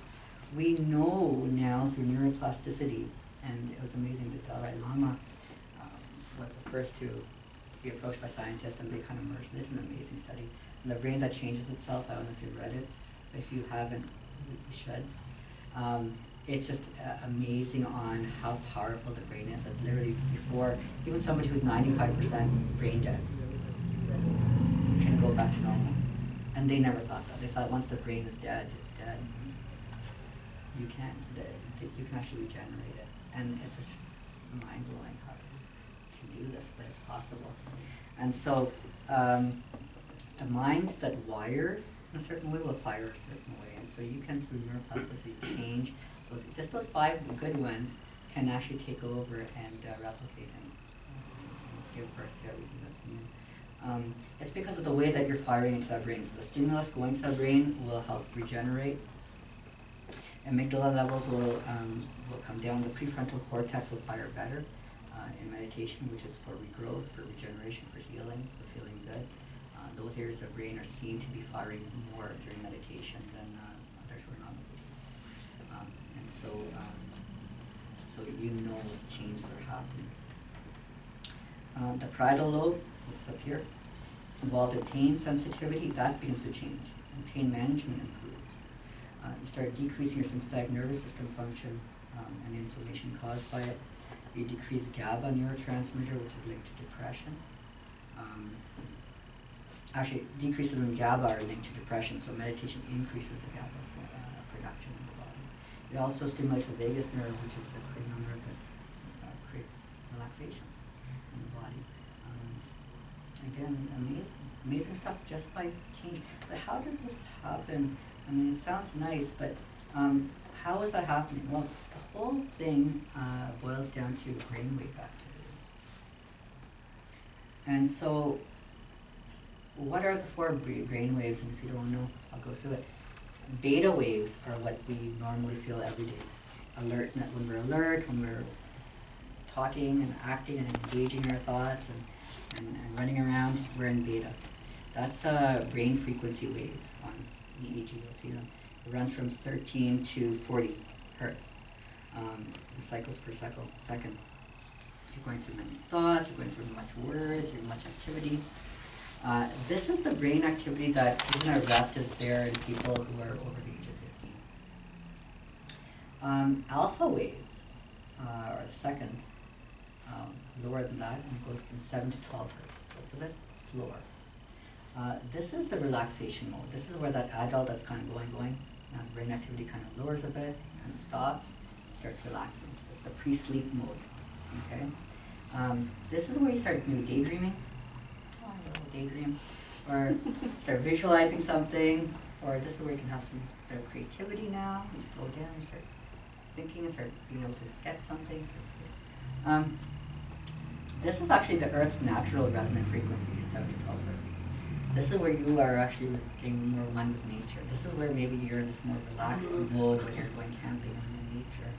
We know now through neuroplasticity, and it was amazing that Dalai Lama was the first to be approached by scientists, and they kind of merged. They did an amazing study. And the brain that changes itself, I don't know if you've read it. If you haven't, you should. It's just amazing on how powerful the brain is. That literally before, even somebody who's 95% brain dead can go back to normal. And they never thought that. They thought once the brain is dead, it's dead. you can you can actually regenerate it, and it's just mind blowing how you can do this, but it's possible. And so the mind that wires in a certain way will fire a certain way, and so you can through neuroplasticity change those 5 good ones can actually take over and replicate and give birth to everything that's new. It's because of the way that you're firing into that brain. So the stimulus going to the brain will help regenerate. Amygdala levels will come down. The prefrontal cortex will fire better in meditation, which is for regrowth, for regeneration, for healing, for feeling good. Those areas of the brain are seen to be firing more during meditation than others who are not meditating. And so, so you know what changes are happening. The parietal lobe, which is up here, it's involved in pain sensitivity. That begins to change, and pain management improves. You start decreasing your sympathetic nervous system function and the inflammation caused by it. You decrease GABA neurotransmitter, which is linked to depression. Actually, decreases in GABA are linked to depression, so meditation increases the GABA production in the body. It also stimulates the vagus nerve, which is the cranial nerve that creates relaxation in the body. Again, amazing stuff just by changing. But how does this happen? I mean, it sounds nice, but how is that happening? Well, the whole thing boils down to brainwave activity. And so, what are the 4 brain waves? And if you don't know, I'll go through it. Beta waves are what we normally feel every day. Alert, when we're alert, when we're talking and acting and engaging our thoughts and running around, we're in beta. That's brain frequency waves on EEG, you'll see them. It runs from 13 to 40 hertz, cycles per second. You're going through many thoughts, you're going through much words, you're much activity. This is the brain activity that isn't at rest is there in people who are over the age of 15. Alpha waves are the second, lower than that, and it goes from 7 to 12 hertz, so it's a bit slower. This is the relaxation mode. This is where that adult that's kind of going, now his brain activity kind of lowers a bit, kind of stops, starts relaxing. It's the pre-sleep mode, okay? This is where you start maybe daydreaming, daydream, or start visualizing something, or this is where you can have some better creativity now. You slow down, you start thinking, and start being able to sketch something. This is actually the Earth's natural resonant frequency, 7 to 12 hertz. This is where you are actually getting more one with nature. This is where maybe you're in this more relaxed mode when you're going camping in nature.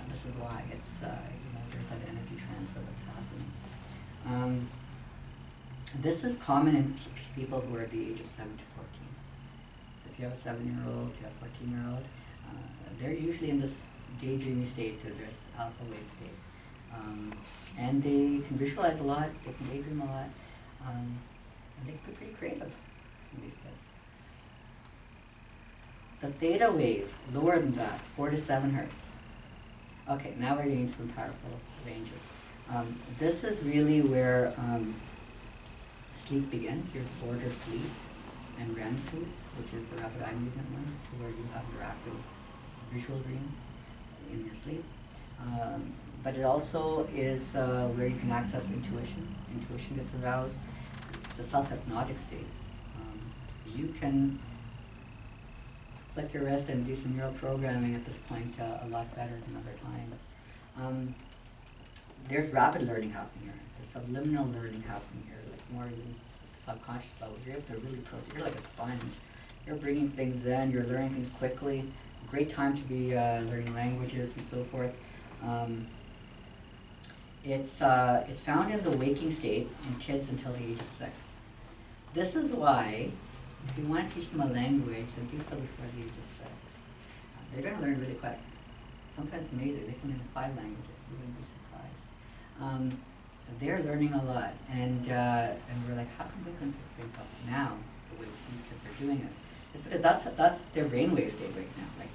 This is why it's, there's that energy transfer that's happening. This is common in people who are at the age of 7 to 14. So if you have a 7-year-old, you have a 14-year-old, they're usually in this daydreamy state, to this alpha wave state. And they can visualize a lot, they can daydream a lot, and they can be pretty creative, some of these kids. The theta wave, lower than that, 4 to 7 hertz. Okay, now we're getting some powerful ranges. This is really where sleep begins, your border sleep and REM sleep, which is the rapid eye movement one. This is where you have your active visual dreams in your sleep. But it also is where you can access intuition. Intuition gets aroused. It's a self-hypnotic state. You can flick your wrist and do some neural programming at this point a lot better than other times. There's rapid learning happening here. There's subliminal learning happening here, like more even subconscious level. You're able to really process. You're like a sponge. You're bringing things in. You're learning things quickly. Great time to be learning languages and so forth. It's found in the waking state in kids until the age of 6. This is why, if you want to teach them a language, then do so before the age of 6. They're going to learn really quick. Sometimes it's amazing. They can learn 5 languages. You're going to be surprised. They're learning a lot, and we're like, how come we couldn't pick things up now the way these kids are doing it? It's because that's their brainwave state right now. Like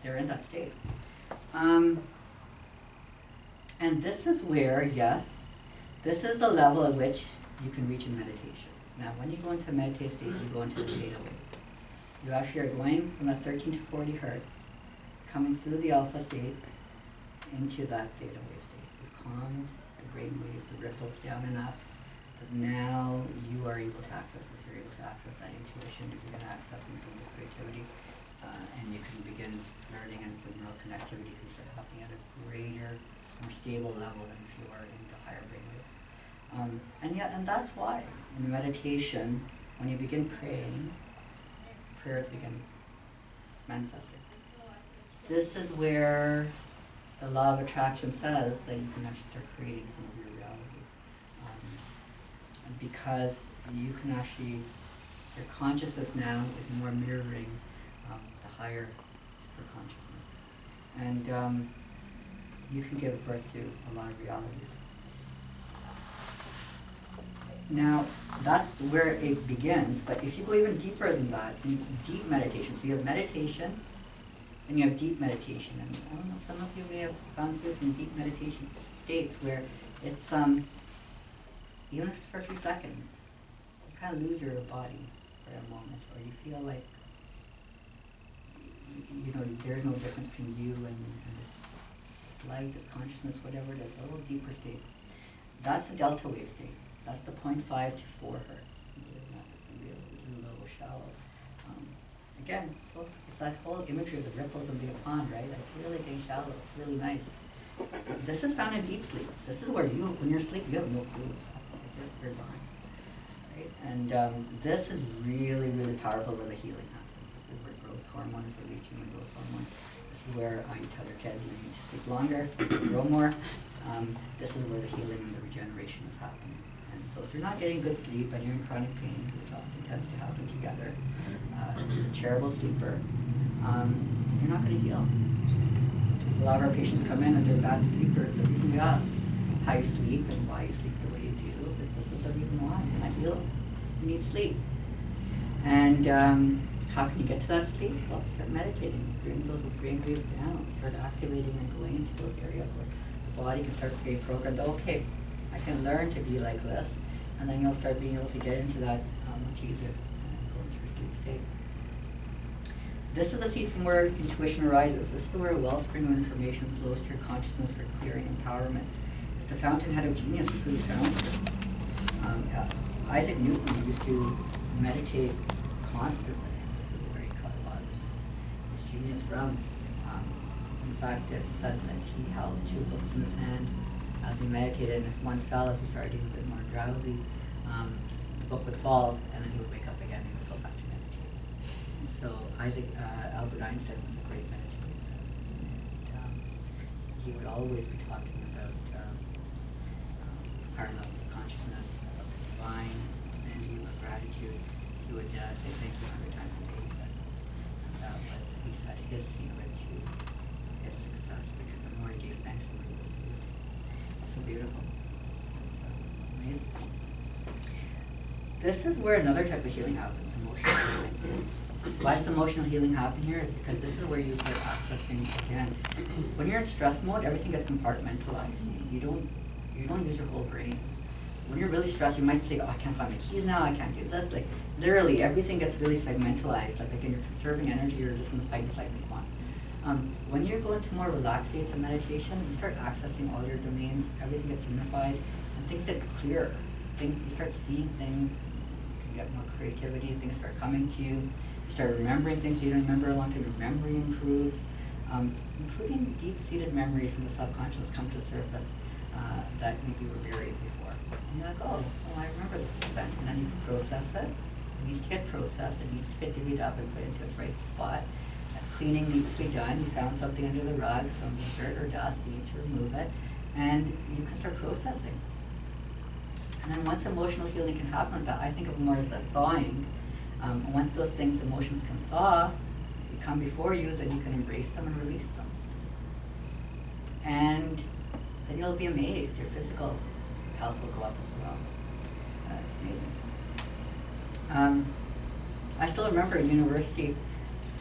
they're in that state. And this is where, yes, this is the level at which you can reach in meditation. Now, when you go into a meditative state, you go into the theta wave. You actually are going from that 13 to 40 hertz coming through the alpha state into that theta wave state. We've calmed the brain waves, the ripples down enough that now you are able to access this. You're able to access that intuition. You begin accessing some of this creativity, and you can begin learning, and some neural connectivity can start happening at a greater, more stable level than if you are in the higher brain waves. And that's why in meditation, when you begin praying, prayers begin manifesting. This is where the law of attraction says that you can actually start creating some of your reality. Because you can actually, your consciousness now is more mirroring the higher super consciousness. And you can give birth to a lot of realities. Now, that's where it begins, but if you go even deeper than that, in deep meditation, so you have meditation, and you have deep meditation, and I don't know, some of you may have gone through some deep meditation states where it's, even if it's for a few seconds, you kind of lose your body for a moment, or you feel like, you know, there's no difference between you and this light, this consciousness, whatever it is, a little deeper state. That's the delta wave state. That's the 0.5 to 4 hertz. It's really low, shallow. Again, so it's that whole imagery of the ripples of the pond, right? It's really getting shallow. It's really nice. This is found in deep sleep. This is where you, when you're asleep, you have no clue what's happening. You're gone, right? And this is really, really powerful where the healing happens. This is where growth hormone is released, human growth hormone. This is where you tell your kids you need to sleep longer, grow more. This is where the healing and the regeneration is happening. And so if you're not getting good sleep and you're in chronic pain, which often tends to happen together, you're a terrible sleeper, you're not going to heal. A lot of our patients come in and they're bad sleepers. The reason we ask how you sleep and why you sleep the way you do is this is the reason why. You're not healed. You need sleep. And how can you get to that sleep? Well, start meditating, bring those brain waves down, start activating and going into those areas where the body can start being programmed. Okay, I can learn to be like this, and then you'll start being able to get into that much easier and go into your sleep state. This is the seat from where intuition arises. This is where a wellspring of information flows to your consciousness for clearing empowerment. It's the fountainhead of genius, truly found. Isaac Newton used to meditate constantly. This is where he got a lot of his genius from. In fact, it said that he held 2 books in his hand as he meditated, and if one fell as he started getting a bit more drowsy, the book would fall, and then he would wake up again and he would go back to meditate. And so Albert Einstein was a great meditator. And, he would always be talking about higher levels of consciousness, about the divine, energy, about gratitude. He would say thank you 100 times a day, he said. And that was, he said, his secret to his success, because the more he gave thanks, the more he received. It's so beautiful. It's amazing. This is where another type of healing happens, emotional healing. Why does emotional healing happen here is because this is where you start accessing, again, when you're in stress mode, everything gets compartmentalized. You don't use your whole brain. When you're really stressed, you might say, oh, I can't find my keys now, I can't do this. Like, literally, everything gets really segmentalized. Like, again, you're conserving energy, you're just in the fight and flight response. When you go into more relaxed states of meditation, you start accessing all your domains, everything gets unified, and things get clearer. You start seeing things, you can get more creativity, things start coming to you. You start remembering things you didn't remember a long time, your memory improves, including deep-seated memories from the subconscious come to the surface that maybe were buried before. And you're like, oh, I remember this event, and then you can process it. It needs to get processed, it needs to get divvied up and put into its right spot. Cleaning needs to be done. You found something under the rug, some dirt or dust, you need to remove it, and you can start processing. And then once emotional healing can happen like that, I think of it more as the thawing. Once those things, emotions can thaw, they come before you, then you can embrace them and release them. And then you'll be amazed. Your physical health will go up as well. It's amazing. I still remember in university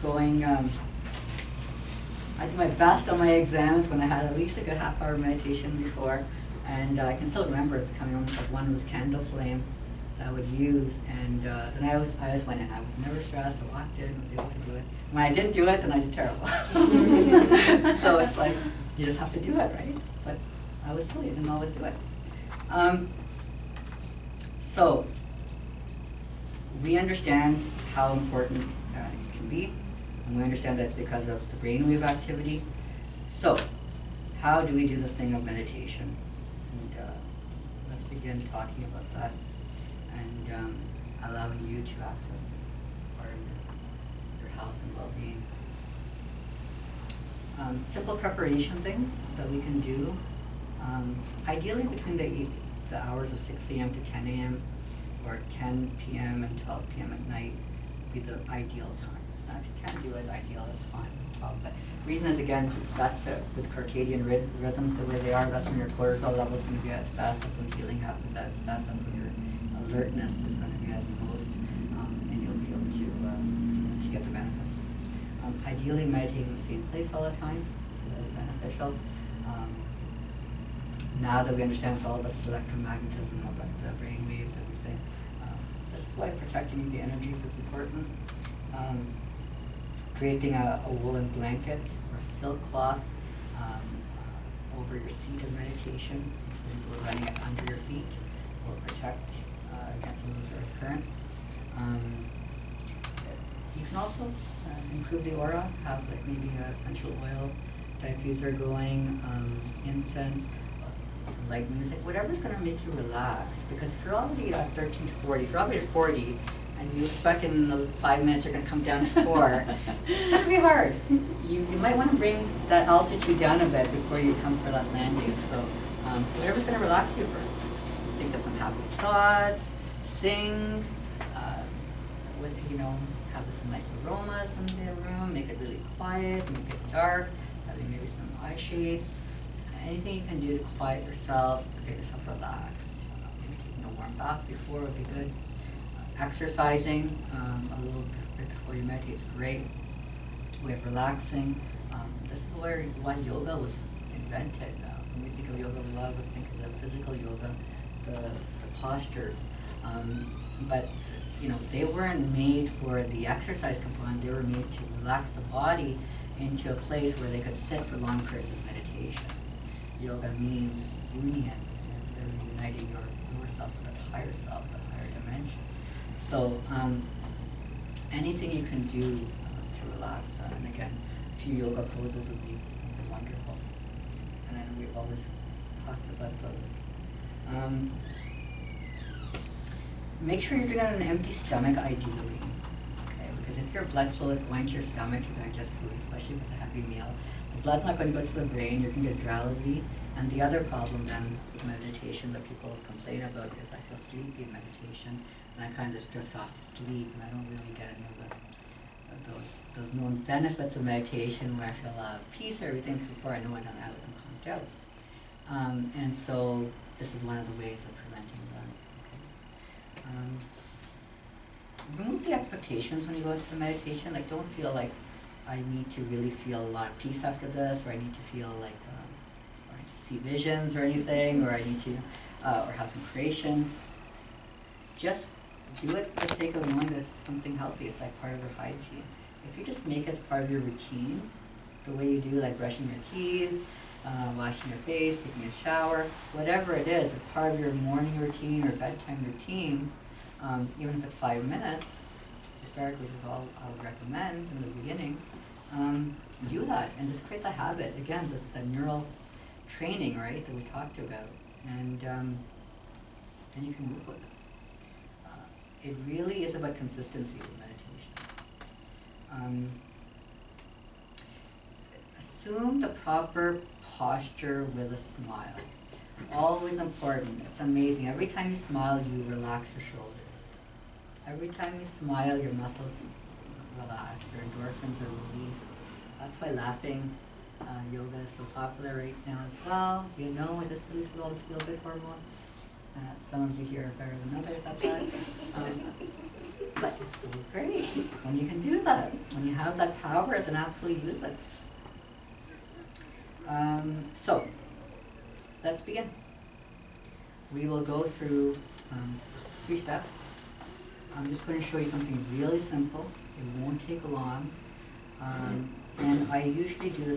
going, I did my best on my exams when I had at least a good half-hour meditation before, and I can still remember it becoming almost like one of this candle flame, that I would use, and then I just went in. I was never stressed. I walked in, was able to do it. When I didn't do it, then I did terrible. So it's like, you just have to do it, right? But I was silly, I didn't always do it. So, we understand how important it can be, and we understand that it's because of the brainwave activity. So, how do we do this thing of meditation? And let's begin talking about that, and allowing you to access this part of your health and well-being. Simple preparation things that we can do, ideally between the hours of 6 a.m. to 10 a.m. or 10 p.m. and 12 p.m. at night would be the ideal times. Now, if you can't do it ideal, that's fine, no problem. But the reason is, again, that's with circadian rhythms the way they are, that's when your cortisol level is going to be at its best, that's when healing happens at its best, that's when your alertness is going to be at its most, and you'll be able to get the benefits. Ideally, meditating in the same place all the time is really beneficial. Now that we understand it's all about selective magnetism, about the brain waves, everything, this is why protecting the energies is important. Draping a woolen blanket or silk cloth over your seat of meditation, including running it under your feet, will protect against some of those earth currents. You can also improve the aura, have like maybe an essential oil diffuser going, incense, some light music, whatever's going to make you relax. Because if you're already at 13 to 40, if you're already at 40, and you expect in 5 minutes you're going to come down to 4, it's going to be hard. You might want to bring that altitude down a bit before you come for that landing. So whatever's going to relax you first. Think of some happy thoughts, sing, have some nice aromas in the room, make it really quiet, make it dark, having maybe some eye shades. Anything you can do to quiet yourself, get yourself relaxed. Maybe taking a warm bath before would be good. Exercising a little bit before you meditate is great. Way of relaxing. This is why yoga was invented. When we think of yoga, we always think of the physical yoga, the postures. But they weren't made for the exercise component. They were made to relax the body into a place where they could sit for long periods of meditation. Yoga means union, and uniting your lower self with the higher self, the higher dimension. So anything you can do to relax, and again, a few yoga poses would be wonderful. And I know we've always talked about those. Make sure you're doing it on an empty stomach, ideally. Okay, because if your blood flow is going to your stomach to digest food, especially if it's a heavy meal, the blood's not going to go to the brain. You're going to get drowsy. And the other problem then with meditation that people complain about is I feel sleepy in meditation, and I kind of just drift off to sleep, and I don't really get any of those known benefits of meditation where I feel peace or everything, because before I know it, I'm out and conked out. And so this is one of the ways of preventing that. Remove the expectations when you go into the meditation. Like, don't feel like I need to really feel a lot of peace after this, or I need to feel like or I need to see visions or anything, or I need to or have some creation. Just do it for the sake of knowing that it's something healthy. It's like part of your hygiene. If you just make it as part of your routine, the way you do like brushing your teeth, washing your face, taking a shower, whatever it is, as part of your morning routine or bedtime routine, even if it's 5 minutes to start, which is all I would recommend in the beginning, do that and just create the habit. Again, just the neural training, right, that we talked about, and you can move with it. It really is about consistency with meditation. Assume the proper posture with a smile. Always important. It's amazing. Every time you smile, you relax your shoulders. Every time you smile, your muscles relax. Your endorphins are released. That's why laughing yoga is so popular right now as well. It just releases all this feel-good hormone. Some of you here are better than others at that. But it's so great when you can do that. When you have that power, then absolutely use it. So, let's begin. We will go through 3 steps. I'm just going to show you something really simple. It won't take long. And I usually do this